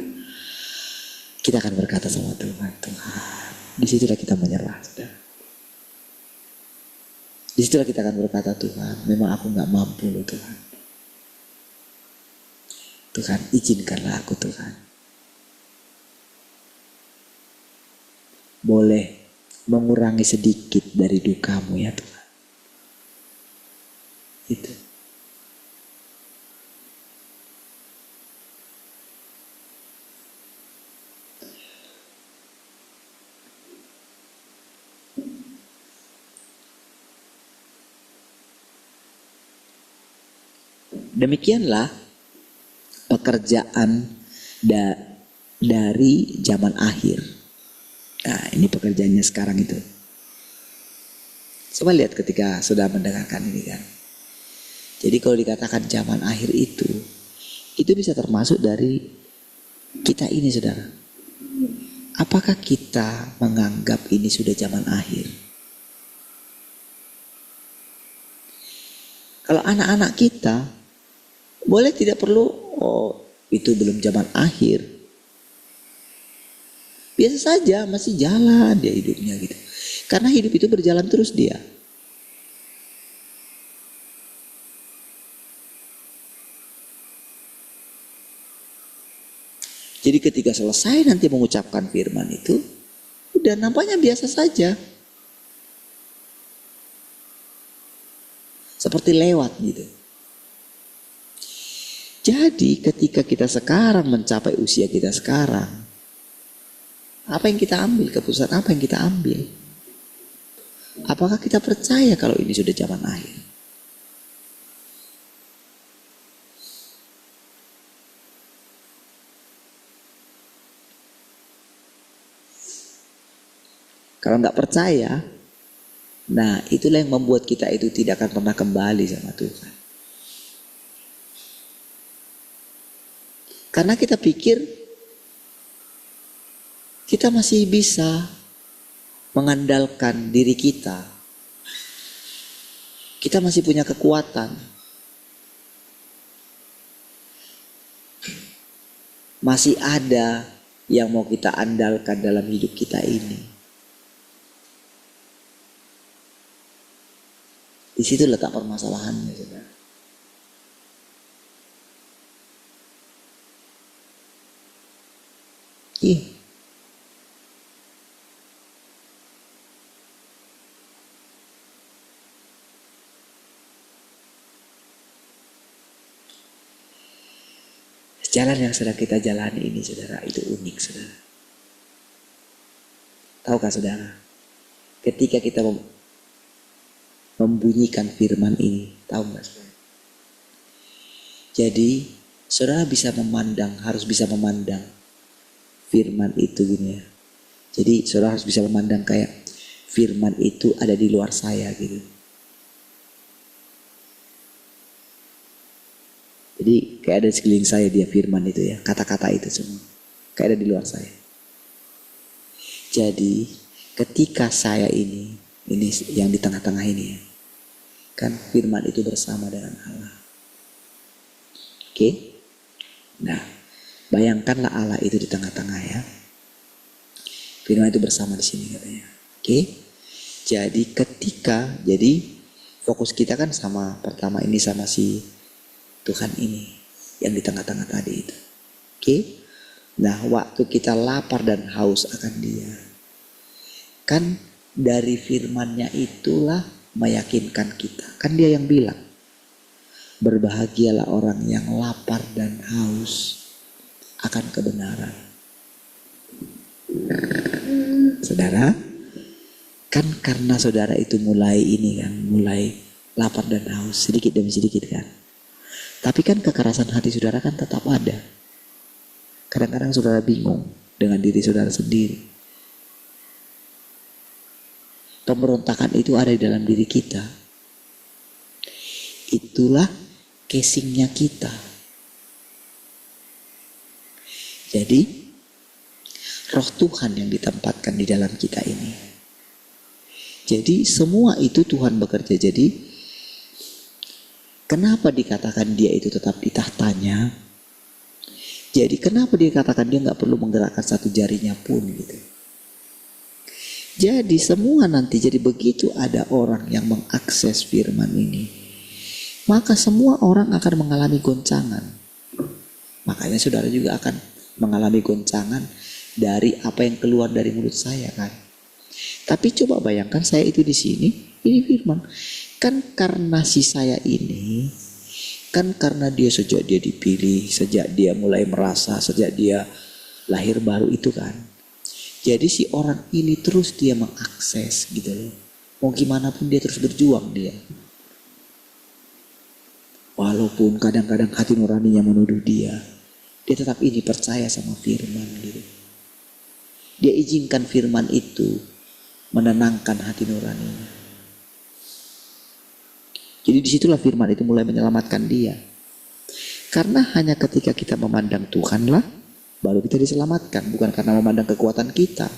kita akan berkata sama Tuhan, Tuhan, disitulah kita menyerah, saudara. Disitulah kita akan berkata, Tuhan, memang aku gak mampu loh Tuhan. Tuhan, izinkanlah aku Tuhan. Boleh mengurangi sedikit dari dukamu ya Tuhan. Itu. Demikianlah pekerjaan dari zaman akhir. Nah, ini pekerjaannya sekarang itu. Coba lihat ketika sudah mendengarkan ini kan. Jadi kalau dikatakan zaman akhir itu bisa termasuk dari kita ini saudara. Apakah kita menganggap ini sudah zaman akhir? Kalau anak-anak kita boleh tidak perlu, oh itu belum zaman akhir. Biasa saja, masih jalan dia hidupnya gitu. Karena hidup itu berjalan terus dia. Jadi ketika selesai nanti mengucapkan firman itu, udah nampaknya biasa saja. Seperti lewat gitu. Jadi ketika kita sekarang mencapai usia kita sekarang, apa yang kita ambil? Keputusan apa yang kita ambil? Apakah kita percaya kalau ini sudah zaman akhir? Kalau nggak percaya, nah itulah yang membuat kita itu tidak akan pernah kembali sama Tuhan. Karena kita pikir kita masih bisa mengandalkan diri kita. Kita masih punya kekuatan. Masih ada yang mau kita andalkan dalam hidup kita ini. Di situ letak permasalahannya, saudara. Iya. Jalan yang sedang kita jalani ini, saudara, itu unik, saudara. Tahukah saudara? Ketika kita membunyikan firman ini, tahu nggak saudara? Jadi saudara bisa memandang, harus bisa memandang firman itu gini ya. Jadi saudara harus bisa memandang kayak firman itu ada di luar saya gitu. Jadi kayak ada di sekeliling saya dia firman itu ya, kata-kata itu semua kayak ada di luar saya. Jadi ketika saya ini yang di tengah-tengah ini ya, kan firman itu bersama dengan Allah. Oke? Nah, bayangkanlah Allah itu di tengah-tengah ya. Firman itu bersama di sini katanya. Oke. Jadi fokus kita kan sama, pertama ini sama si Tuhan ini yang di tengah-tengah tadi itu. Oke. Nah, waktu kita lapar dan haus akan Dia, kan dari firman-Nya itulah meyakinkan kita. Kan Dia yang bilang, berbahagialah orang yang lapar dan haus akan kebenaran. Saudara, kan karena saudara itu mulai lapar dan haus sedikit demi sedikit kan. Tapi kan kekerasan hati saudara kan tetap ada. Kadang-kadang saudara bingung dengan diri saudara sendiri. Pemberontakan itu ada di dalam diri kita. Itulah casingnya kita. Jadi Roh Tuhan yang ditempatkan di dalam kita ini. Jadi semua itu Tuhan bekerja. Jadi kenapa dikatakan Dia itu tetap di tahtanya? Jadi kenapa dia katakan dia gak perlu menggerakkan satu jarinya pun gitu. Jadi semua nanti, jadi begitu ada orang yang mengakses firman ini, maka semua orang akan mengalami goncangan. Makanya saudara juga akan mengalami goncangan dari apa yang keluar dari mulut saya kan. Tapi coba bayangkan saya itu di sini, ini firman. Kan karena si saya ini, kan karena dia sejak dia dipilih, sejak dia mulai merasa, sejak dia lahir baru itu kan. Jadi si orang ini terus dia mengakses gitu loh. Mau gimana pun dia terus berjuang dia. Walaupun kadang-kadang hati nuraninya menuduh dia tetap ini percaya sama firman gitu. Dia izinkan firman itu menenangkan hati nuraninya. Jadi disitulah firman itu mulai menyelamatkan dia. Karena hanya ketika kita memandang Tuhan lah, baru kita diselamatkan. Bukan karena memandang kekuatan kita.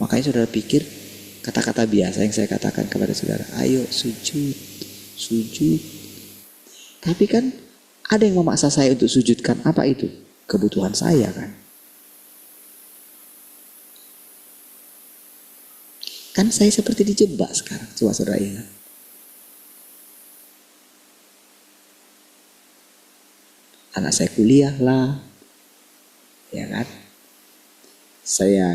Makanya saudara pikir kata-kata biasa yang saya katakan kepada saudara, ayo sujud, sujud. Tapi kan ada yang memaksa saya untuk sujudkan, apa itu? Kebutuhan saya kan. Kan saya seperti dijebak sekarang, coba saudara ingat. Anak saya kuliah lah, ya kan.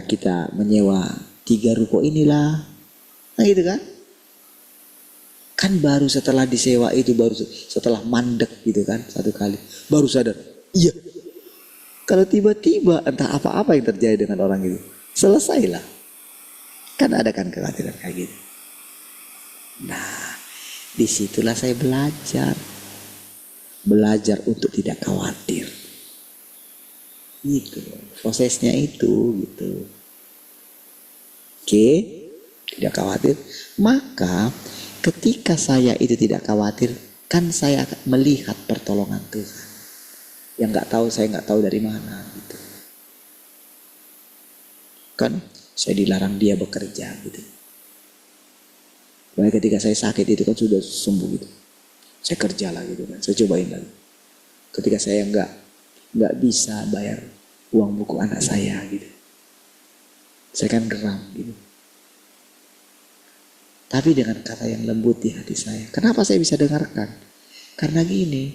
Kita menyewa 3 ruko inilah, nah gitu kan. Kan baru setelah disewa itu, baru setelah mandek gitu kan, satu kali, baru sadar, iya. Kalau tiba-tiba entah apa-apa yang terjadi dengan orang itu, selesailah. Kan ada kan kekhawatiran kayak gitu. Nah, disitulah saya belajar untuk tidak khawatir. Gitu, prosesnya itu gitu. Oke, tidak khawatir. Maka ketika saya itu tidak khawatir, kan saya akan melihat pertolongan Tuhan. Yang saya nggak tahu dari mana gitu. Kan saya dilarang dia bekerja gitu. Makanya ketika saya sakit itu kan sudah sembuh gitu. Saya kerja lah gitu kan, saya cobain lagi. Ketika saya nggak bisa bayar uang buku anak saya gitu, saya kan geram gitu. Tapi dengan kata yang lembut di hati saya, kenapa saya bisa dengarkan? Karena gini,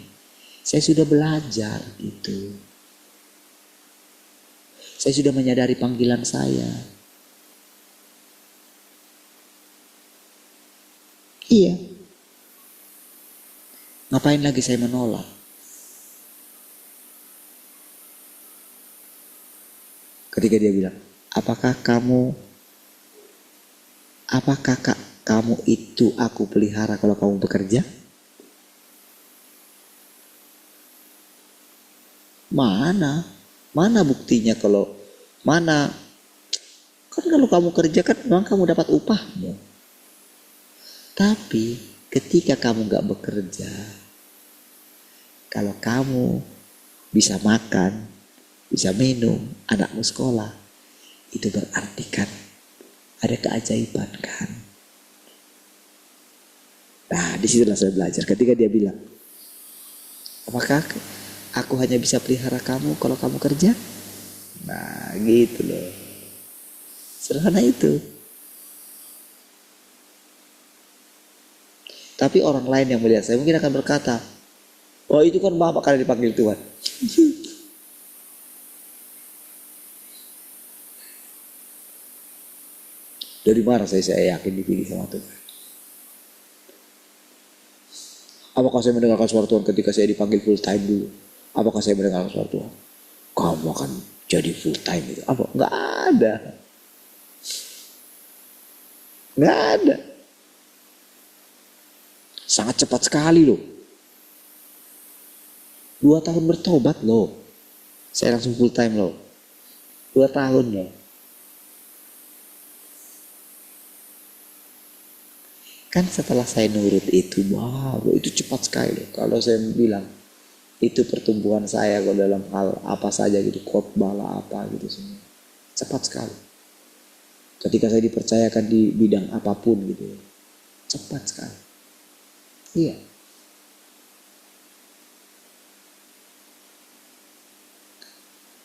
saya sudah belajar gitu. Saya sudah menyadari panggilan saya. Iya. Ngapain lagi saya menolak? Ketika dia bilang, apakah kamu itu aku pelihara kalau kamu bekerja? Mana buktinya kalau kan kalau kamu kerja kan memang kamu dapat upahmu. Tapi ketika kamu gak bekerja, kalau kamu bisa makan, bisa minum, anakmu sekolah, itu berarti kan ada keajaiban kan. Nah, disitulah saya belajar. Ketika dia bilang, apakah aku hanya bisa pelihara kamu kalau kamu kerja? Nah, gitu loh. Sederhana itu. Tapi orang lain yang melihat saya mungkin akan berkata, oh itu kan Bapak karena dipanggil Tuhan. Dari mana saya yakin dipilih sama Tuhan? Apakah saya mendengarkan suara Tuhan ketika saya dipanggil full time dulu? Apakah saya mendengarkan suara Tuhan? Kamu akan jadi full time itu. Apa? Enggak ada. Enggak ada. Sangat cepat sekali loh. 2 tahun bertobat loh. Saya langsung full time loh. 2 tahun loh. Kan setelah saya nurut itu, wow, itu cepat sekali loh. Kalau saya bilang, itu pertumbuhan saya kalau dalam hal apa saja gitu, khotbah lah apa gitu semua. Cepat sekali. Ketika saya dipercayakan di bidang apapun gitu, cepat sekali. Iya.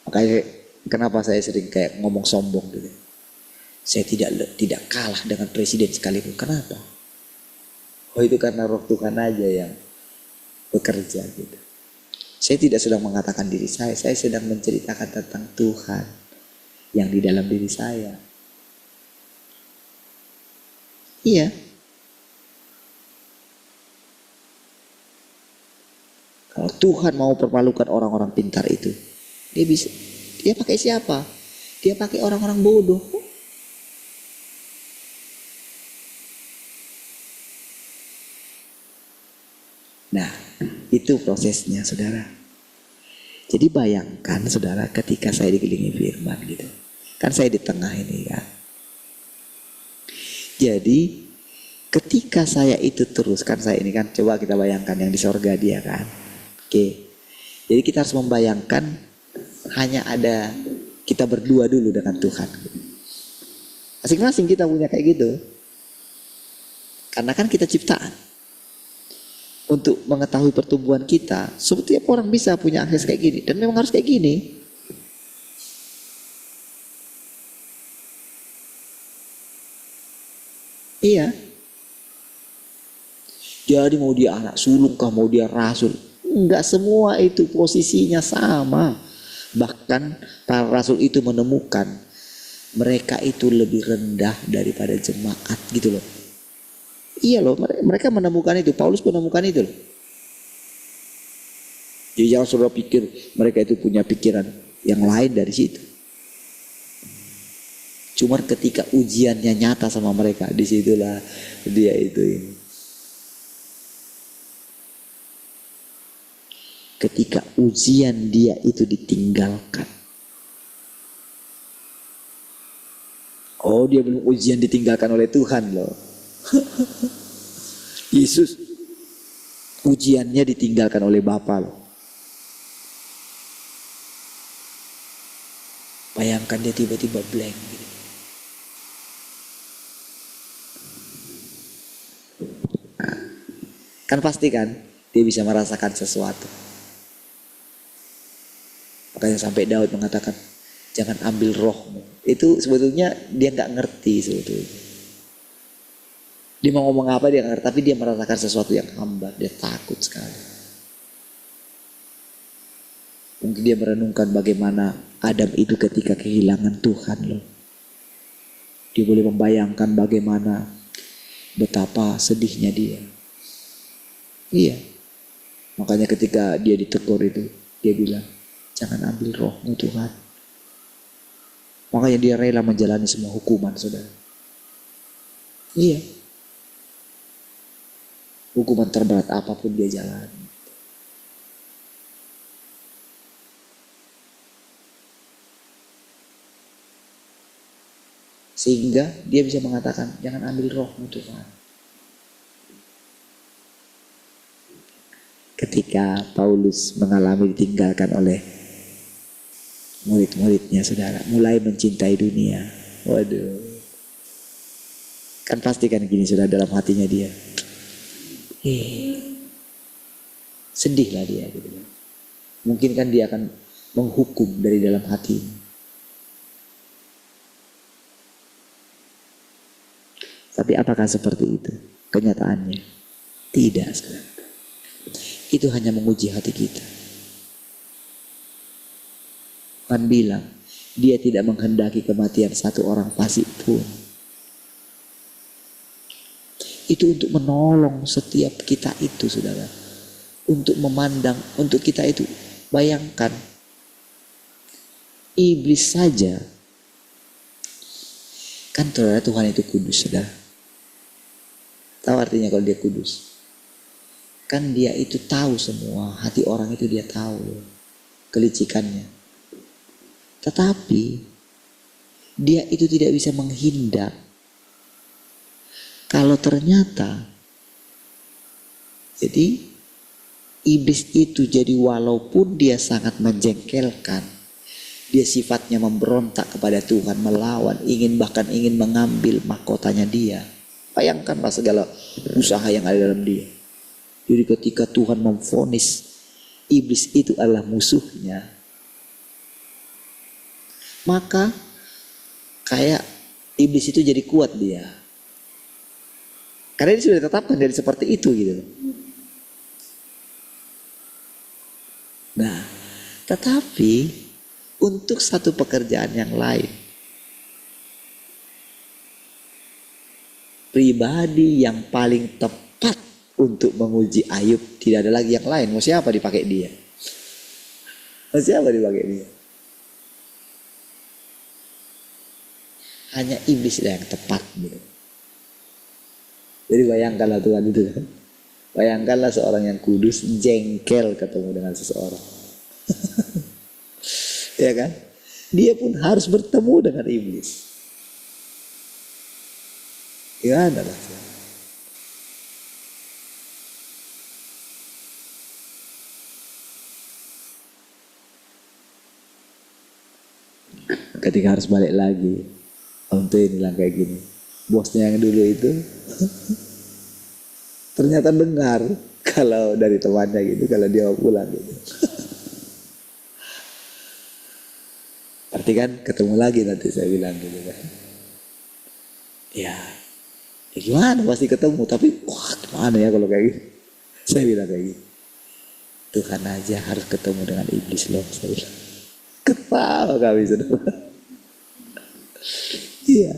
Makanya kenapa saya sering kayak ngomong sombong gitu. Saya tidak kalah dengan presiden sekalipun. Kenapa? Oh itu karena roh Tuhan aja yang bekerja gitu. Saya tidak sedang mengatakan diri saya sedang menceritakan tentang Tuhan yang di dalam diri saya. Iya. Kalau Tuhan mau permalukan orang-orang pintar itu, dia pakai siapa? Dia pakai orang-orang bodoh. Nah, itu prosesnya, saudara. Jadi bayangkan, saudara, ketika saya dikelilingi firman gitu. Kan saya di tengah ini kan. Jadi, ketika saya itu terus, kan saya ini kan, coba kita bayangkan yang di sorga dia kan. Oke. Jadi kita harus membayangkan hanya ada kita berdua dulu dengan Tuhan. Masing-masing kita punya kayak gitu. Karena kan kita ciptaan. Untuk mengetahui pertumbuhan kita, setiap orang bisa punya akses kayak gini. Dan memang harus kayak gini. Iya. Jadi mau dia anak sulung kah, mau dia rasul, enggak semua itu posisinya sama. Bahkan para rasul itu menemukan mereka itu lebih rendah daripada jemaat gitu loh. Iya loh, mereka menemukan itu. Paulus menemukan itu loh. Jadi jangan saudara pikir mereka itu punya pikiran yang lain dari situ. Cuma ketika ujiannya nyata sama mereka, disitulah dia itu ini. Ketika ujian dia itu ditinggalkan. Oh, dia belum ujian ditinggalkan oleh Tuhan loh. Yesus ujiannya ditinggalkan oleh Bapa loh. Bayangkan dia tiba-tiba blank gitu. Nah, kan pasti kan dia bisa merasakan sesuatu. Makanya sampai Daud mengatakan jangan ambil rohmu. Itu sebetulnya dia gak ngerti sebetulnya. Dia mau ngomong apa dia ngerti, tapi dia merasakan sesuatu yang hambar, dia takut sekali. Mungkin dia merenungkan bagaimana Adam itu ketika kehilangan Tuhan loh. Dia boleh membayangkan bagaimana betapa sedihnya dia. Iya. Makanya ketika dia ditegur itu, dia bilang, jangan ambil rohmu Tuhan. Makanya dia rela menjalani semua hukuman, saudara. Iya. Hukuman terberat apapun dia jalani. Sehingga dia bisa mengatakan, jangan ambil rohmu Tuhan. Ketika Paulus mengalami ditinggalkan oleh murid-muridnya, saudara, mulai mencintai dunia. Waduh. Kan pasti kan gini, saudara, dalam hatinya dia. Sedihlah dia gitu. Mungkin kan dia akan menghukum dari dalam hati. Tapi apakah seperti itu kenyataannya? Tidak, saudara. Itu hanya menguji hati kita. Tuhan bilang, dia tidak menghendaki kematian satu orang fasik pun. Itu untuk menolong setiap kita itu, saudara. Untuk memandang, untuk kita itu. Bayangkan, iblis saja. Kan saudara, Tuhan itu kudus, saudara. Tahu artinya kalau dia kudus? Kan dia itu tahu semua, hati orang itu dia tahu kelicikannya. Tetapi dia itu tidak bisa menghindar kalau ternyata jadi iblis itu jadi walaupun dia sangat menjengkelkan, dia sifatnya memberontak kepada Tuhan, melawan, bahkan ingin mengambil mahkotanya dia. Bayangkanlah segala usaha yang ada dalam dia. Jadi ketika Tuhan memvonis iblis itu adalah musuhnya, maka kayak iblis itu jadi kuat dia. Karena dia sudah ditetapkan dari seperti itu gitu. Nah, tetapi untuk satu pekerjaan yang lain, pribadi yang paling tepat untuk menguji Ayub tidak ada lagi yang lain. Mau siapa dipakai dia? Mau siapa dipakai dia? Hanya iblis yang tepat gitu. Jadi bayangkanlah Tuhan itu kan. Bayangkanlah seorang yang kudus jengkel ketemu dengan seseorang. Ya kan? Dia pun harus bertemu dengan iblis. Gimana lah? Ketika harus balik lagi, untuk inilah kayak gini. Bosnya yang dulu itu ternyata dengar kalau dari temannya gitu, kalau dia mau pulang gitu. Berarti kan ketemu lagi nanti saya bilang gitu kan. Ya gimana pasti ketemu, tapi wah gimana ya kalau kayak gitu. Saya bilang kayak gitu. Tuhan aja harus ketemu dengan iblis loh, saya bilang. Ketawa kami saudara. Iya.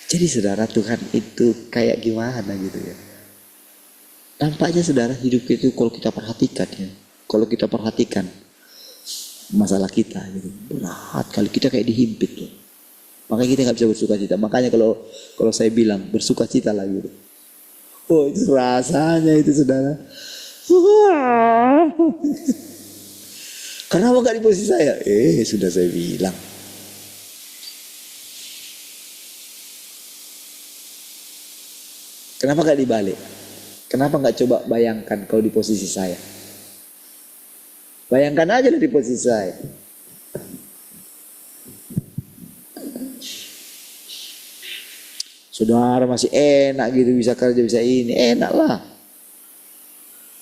Jadi saudara, Tuhan itu kayak gimana gitu ya. Nampaknya saudara, hidup itu kalau kita perhatikan ya. Kalau kita perhatikan masalah kita gitu, berat kali, kita kayak dihimpit loh. Makanya kita gak bisa bersuka cita. Makanya kalau saya bilang bersuka cita lah gitu. Oh itu rasanya itu saudara. Kenapa gak di posisi saya? Sudah saya bilang. Kenapa gak dibalik? Kenapa gak coba bayangkan kalau di posisi saya? Bayangkan aja di posisi saya. Saudara masih enak gitu, bisa kerja, bisa ini. Enak lah.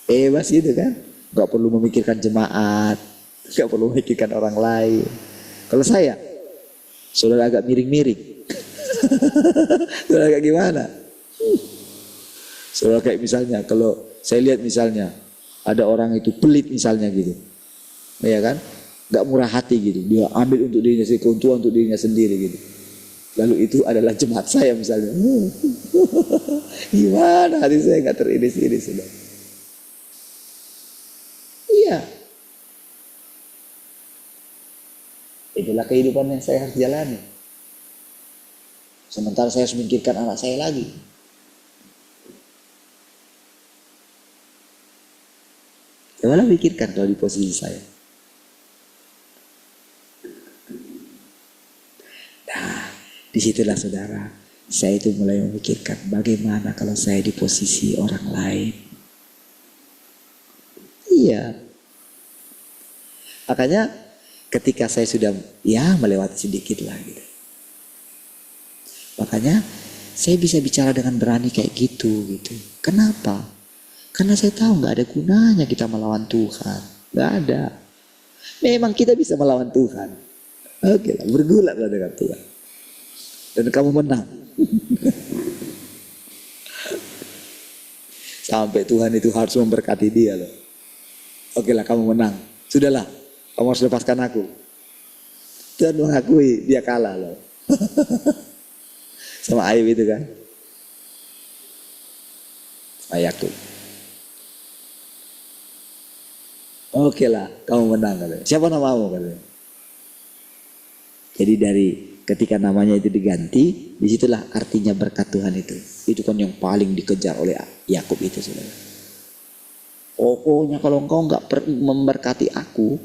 Bebas gitu kan. Gak perlu memikirkan jemaat. Gak perlu memikirkan orang lain. Kalau saya, saudara agak miring-miring. Saudara agak gimana? Saudara kayak misalnya, kalau saya lihat misalnya ada orang itu pelit misalnya gitu, ya kan, nggak murah hati gitu, dia ambil untuk dirinya sendiri, keuntungan untuk dirinya sendiri gitu. Lalu itu adalah jemaat saya misalnya, gimana hati saya nggak teriris-iris sudah. Iya, itulah kehidupan yang saya harus jalani. Sementara saya harus memikirkan anak saya lagi. Cobalah pikirkan kalau di posisi saya. Nah, disitulah saudara, saya itu mulai memikirkan bagaimana kalau saya di posisi orang lain. Iya. Makanya ketika saya sudah melewati sedikit lah gitu. Makanya saya bisa bicara dengan berani kayak gitu. Kenapa? Karena saya tahu gak ada gunanya kita melawan Tuhan. Gak ada. Memang kita bisa melawan Tuhan. Oke lah, bergulatlah dengan Tuhan. dan kamu menang. Sampai Tuhan itu harus memberkati dia loh. Oke lah, kamu menang. Sudahlah, kamu harus lepaskan aku. Tuhan mengakui dia kalah loh. Sama Ayub itu kan. Sama Yakub. Oke lah, kamu menang katanya. Siapa namamu katanya. Jadi dari ketika namanya itu diganti, disitulah artinya berkat Tuhan itu. Itu kan yang paling dikejar oleh Yakub itu, saudara. Pokoknya kalau engkau nggak memberkati aku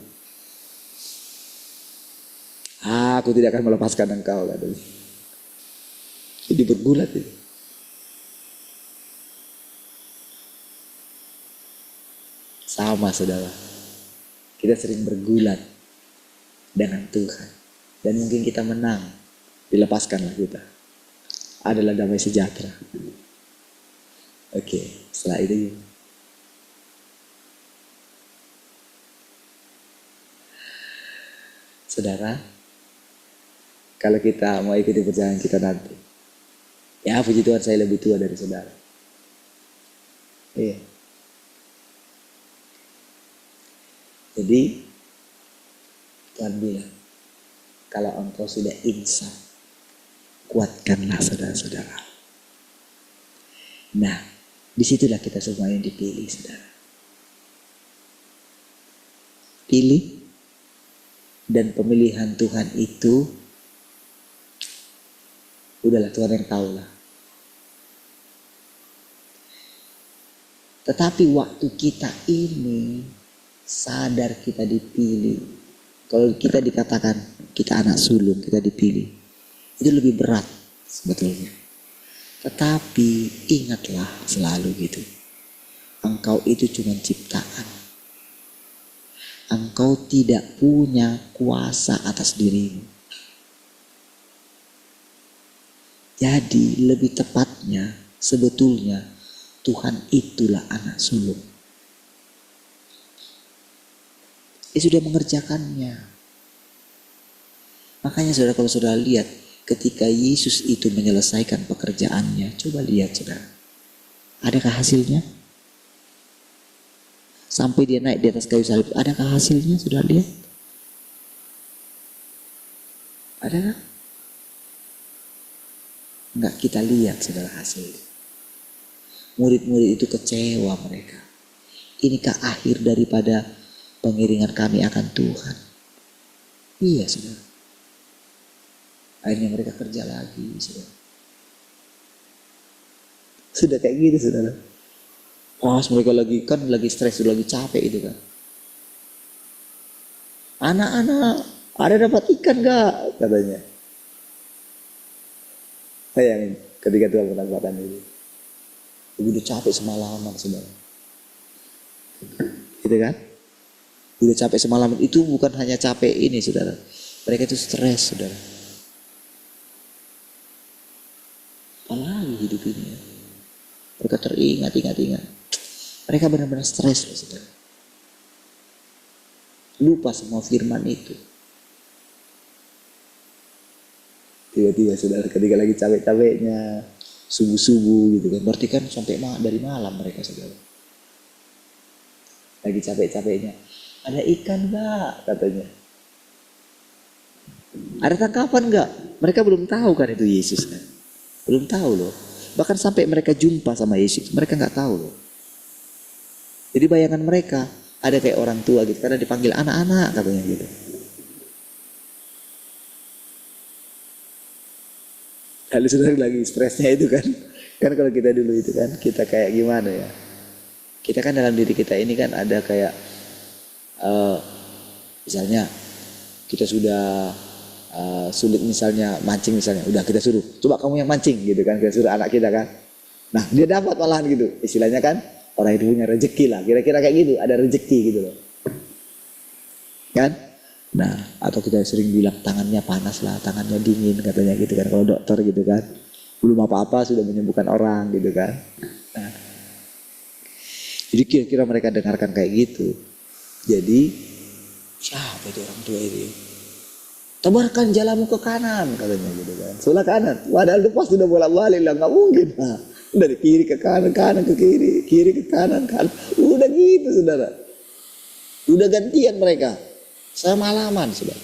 tidak akan melepaskan engkau katanya. Jadi bergulat itu. Sama saudara. Kita sering bergulat dengan Tuhan. Dan mungkin kita menang. Dilepaskanlah kita. Adalah damai sejahtera. Oke, setelah itu saudara, kalau kita mau ikuti perjalanan kita nanti, ya puji Tuhan saya lebih tua dari saudara. Iya. Jadi Tuhan bilang, kalau engkau sudah insan, kuatkanlah saudara-saudara. Nah, disitulah kita semua yang dipilih, saudara. Pilih, dan pemilihan Tuhan itu, udahlah Tuhan yang tahu lah. Tetapi waktu kita ini sadar kita dipilih. Kalau kita dikatakan kita anak sulung, kita dipilih, itu lebih berat sebetulnya. Tetapi ingatlah selalu gitu. Engkau itu cuma ciptaan. Engkau tidak punya kuasa atas dirimu. Jadi lebih tepatnya sebetulnya Tuhan itulah anak sulung. Dia sudah mengerjakannya. Makanya saudara, kalau saudara lihat ketika Yesus itu menyelesaikan pekerjaannya, coba lihat saudara. Adakah hasilnya? Sampai dia naik di atas kayu salib, adakah hasilnya? Sudah lihat? Adakah? Enggak kita lihat saudara hasilnya. Murid-murid itu kecewa mereka. Inikah akhir daripada pengiringan kami akan Tuhan? Iya saudara. Akhirnya mereka kerja lagi saudara. Sudah kayak gitu saudara. Pas mereka lagi stres, lagi capek itu kan. Anak-anak, ada dapat ikan gak? Katanya. Bayangin ketika Tuhan menambahkan itu. Udah capek semalaman saudara. Gitu kan? Udah capek semalaman, itu bukan hanya capek ini saudara. Mereka itu stres saudara. Apalagi hidup ini ya. Mereka teringat. Mereka benar-benar stres loh saudara. Lupa semua firman itu. Tiba-tiba saudara ketika lagi capek-capeknya, subuh-subuh gitu kan. Berarti kan sampai dari malam mereka saudara. Lagi capek-capeknya. Ada ikan gak? Katanya. Ada tangkapan gak? Mereka belum tahu kan itu Yesus kan. Belum tahu loh. Bahkan sampai mereka jumpa sama Yesus, mereka gak tahu loh. Jadi bayangan mereka ada kayak orang tua gitu, karena dipanggil anak-anak katanya gitu. Lalu sudah lagi stresnya itu kan. Kan kalau kita dulu itu kan, kita kayak gimana ya. Kita kan dalam diri kita ini kan ada kayak misalnya kita sudah sulit misalnya mancing misalnya. Udah kita suruh, coba kamu yang mancing gitu kan. Kita suruh anak kita kan. Nah dia dapat malahan gitu. Istilahnya kan orang itu punya rezeki lah. Kira-kira kayak gitu, ada rezeki gitu loh. Kan? Nah, atau kita sering bilang tangannya panas lah, tangannya dingin katanya gitu kan. Kalau dokter gitu kan. Belum apa-apa sudah menyembuhkan orang gitu kan. Nah, jadi kira-kira mereka dengarkan kayak gitu. Jadi siapa itu orang tua itu? Tebarkan jalanmu ke kanan katanya gitu kan. Sebelah kanan. Padahal itu pasti udah bolak-balik lah, nggak mungkin. Nah, dari kiri ke kanan, kanan ke kiri, kiri ke kanan, kanan. Udah gitu saudara. Udah gantian mereka. Semalaman saudara.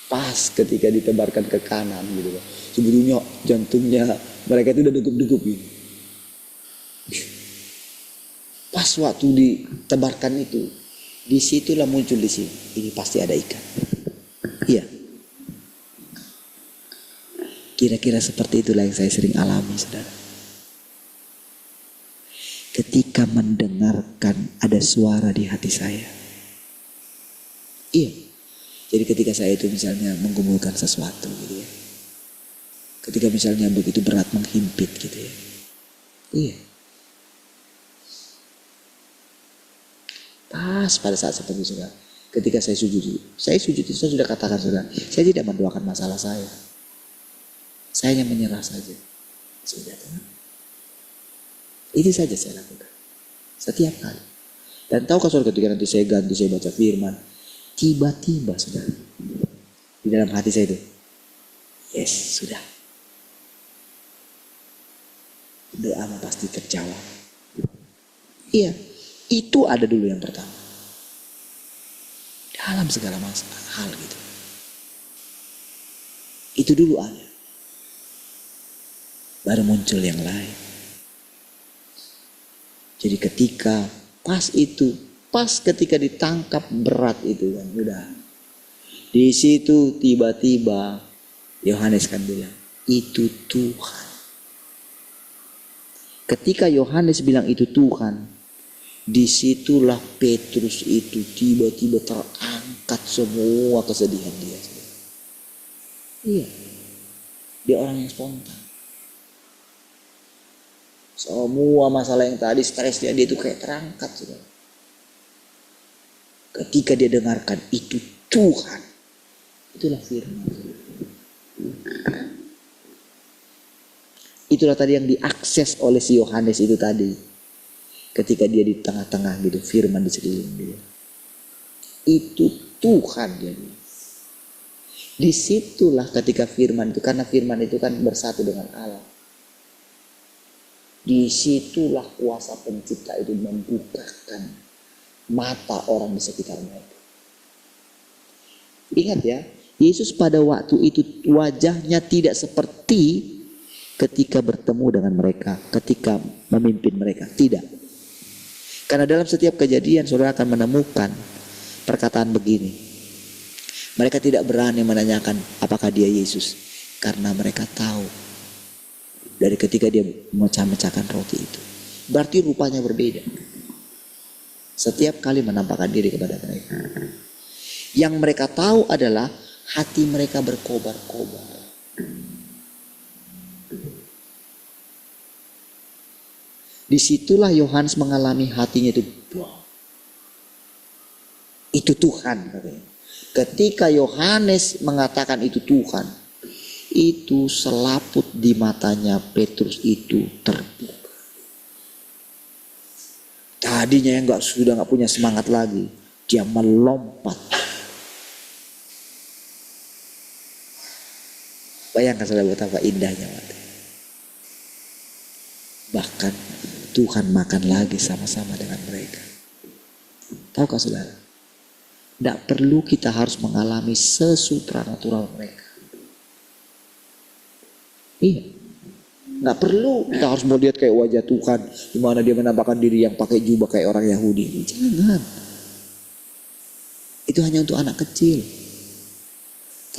Pas ketika ditebarkan ke kanan gitu kan. Sebelumnya jantungnya mereka itu udah degup-degup gitu. Pas waktu ditebarkan itu, disitulah muncul di sini. Ini pasti ada ikan. Iya. Kira-kira seperti itulah yang saya sering alami, saudara. Ketika mendengarkan ada suara di hati saya. Iya. Jadi ketika saya itu misalnya menggumulkan sesuatu gitu ya. Ketika misalnya begitu berat menghimpit gitu ya. Iya. Pas pada saat seperti itu, saudara. Ketika saya sujud saya sudah katakan saudara, saya tidak mendoakan masalah saya. Saya hanya menyerah saja. Sudah tenang. Itu saja saya lakukan. Setiap kali. Dan tahukah saudara ketika nanti saya ganti, saya baca firman. Tiba-tiba saudara. Di dalam hati saya itu. Yes, sudah. Doa pasti terjawab. Iya. Itu ada dulu yang pertama. Dalam segala hal gitu. Itu dulu ada. Baru muncul yang lain. Jadi ketika pas ketika ditangkap berat itu kan udah. Di situ tiba-tiba Yohanes kan bilang, itu Tuhan. Ketika Yohanes bilang itu Tuhan, disitulah Petrus itu tiba-tiba terangkat semua kesedihan dia. Iya, dia orang yang spontan. Semua masalah yang tadi stresnya dia itu kayak terangkat. Saudara. Ketika dia dengarkan itu Tuhan, itulah firman. Itulah tadi yang diakses oleh si Yohanes itu tadi. Ketika dia di tengah-tengah gitu, firman di sekeliling dia. Itu Tuhan dia. Disitulah ketika firman itu, karena firman itu kan bersatu dengan Allah. Disitulah kuasa pencipta itu membukakan mata orang di sekitar mereka. Ingat ya, Yesus pada waktu itu wajahnya tidak seperti ketika bertemu dengan mereka, ketika memimpin mereka. Tidak. Karena dalam setiap kejadian saudara akan menemukan perkataan begini. Mereka tidak berani menanyakan apakah dia Yesus. Karena mereka tahu dari ketika dia memecah-mecahkan roti itu. Berarti rupanya berbeda. Setiap kali menampakkan diri kepada mereka. Yang mereka tahu adalah hati mereka berkobar-kobar. Disitulah Yohanes mengalami hatinya itu. Wow. Itu Tuhan katanya. Ketika Yohanes mengatakan itu Tuhan, itu selaput di matanya Petrus itu terbuka. Tadinya yang sudah nggak punya semangat lagi, dia melompat. Bayangkan saudara betapa indahnya waktu. Bahkan Tuhan makan lagi sama-sama dengan mereka. Tahukah saudara? Tidak perlu kita harus mengalami sesupranatural mereka. Iya. Tidak perlu kita harus melihat kayak wajah Tuhan. Di mana dia menampakkan diri yang pakai jubah kayak orang Yahudi. Jangan. Itu hanya untuk anak kecil.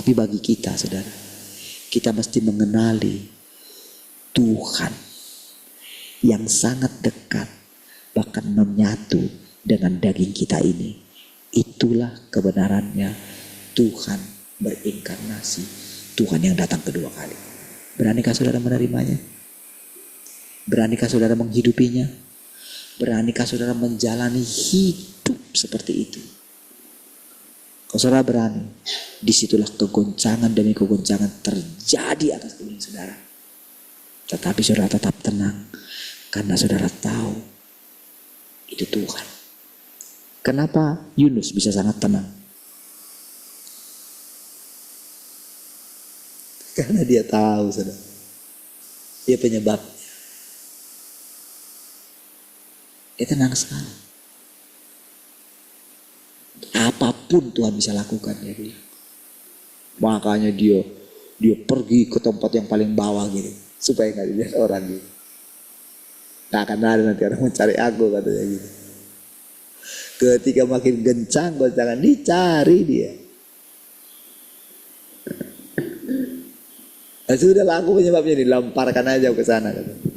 Tapi bagi kita saudara, kita mesti mengenali Tuhan yang sangat dekat, bahkan menyatu dengan daging kita ini. Itulah kebenarannya Tuhan berinkarnasi, Tuhan yang datang kedua kali. Beranikah saudara menerimanya? Beranikah saudara menghidupinya? Beranikah saudara menjalani hidup seperti itu? Kalau saudara berani, disitulah kegoncangan demi kegoncangan terjadi atas tubuh saudara. Tetapi saudara tetap tenang. Karena saudara tahu itu Tuhan. Kenapa Yunus bisa sangat tenang? Karena dia tahu, saudara. Dia penyebab. Dia tenang sekali. Apapun Tuhan bisa lakukan, dia bilang. Makanya dia pergi ke tempat yang paling bawah gitu, supaya nggak dilihat orang gitu. Nggak akan ada nanti orang mencari aku, katanya gitu. Ketika makin gencang goncangan, dicari dia. Nah, sudah laku penyebabnya, dilemparkan aja ke sana, katanya.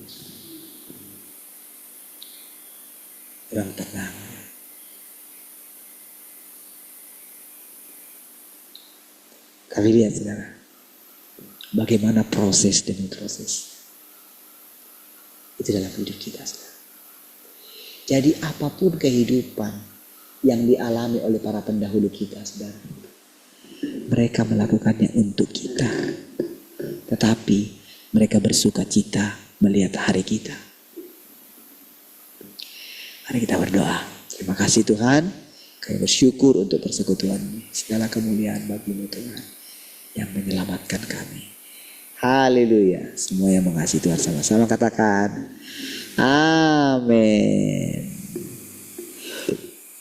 Orang tenang. Kami lihat, saudara, bagaimana proses demi proses itu dalam hidup kita, saudara. Jadi apapun kehidupan yang dialami oleh para pendahulu kita, saudara, mereka melakukannya untuk kita. Tetapi mereka bersuka cita melihat hari kita. Mari kita berdoa. Terima kasih Tuhan. Kami bersyukur untuk persekutuan. Segala kemuliaan bagi-Mu Tuhan yang menyelamatkan kami. Haleluya. Semua yang mengasihi Tuhan sama-sama katakan amin.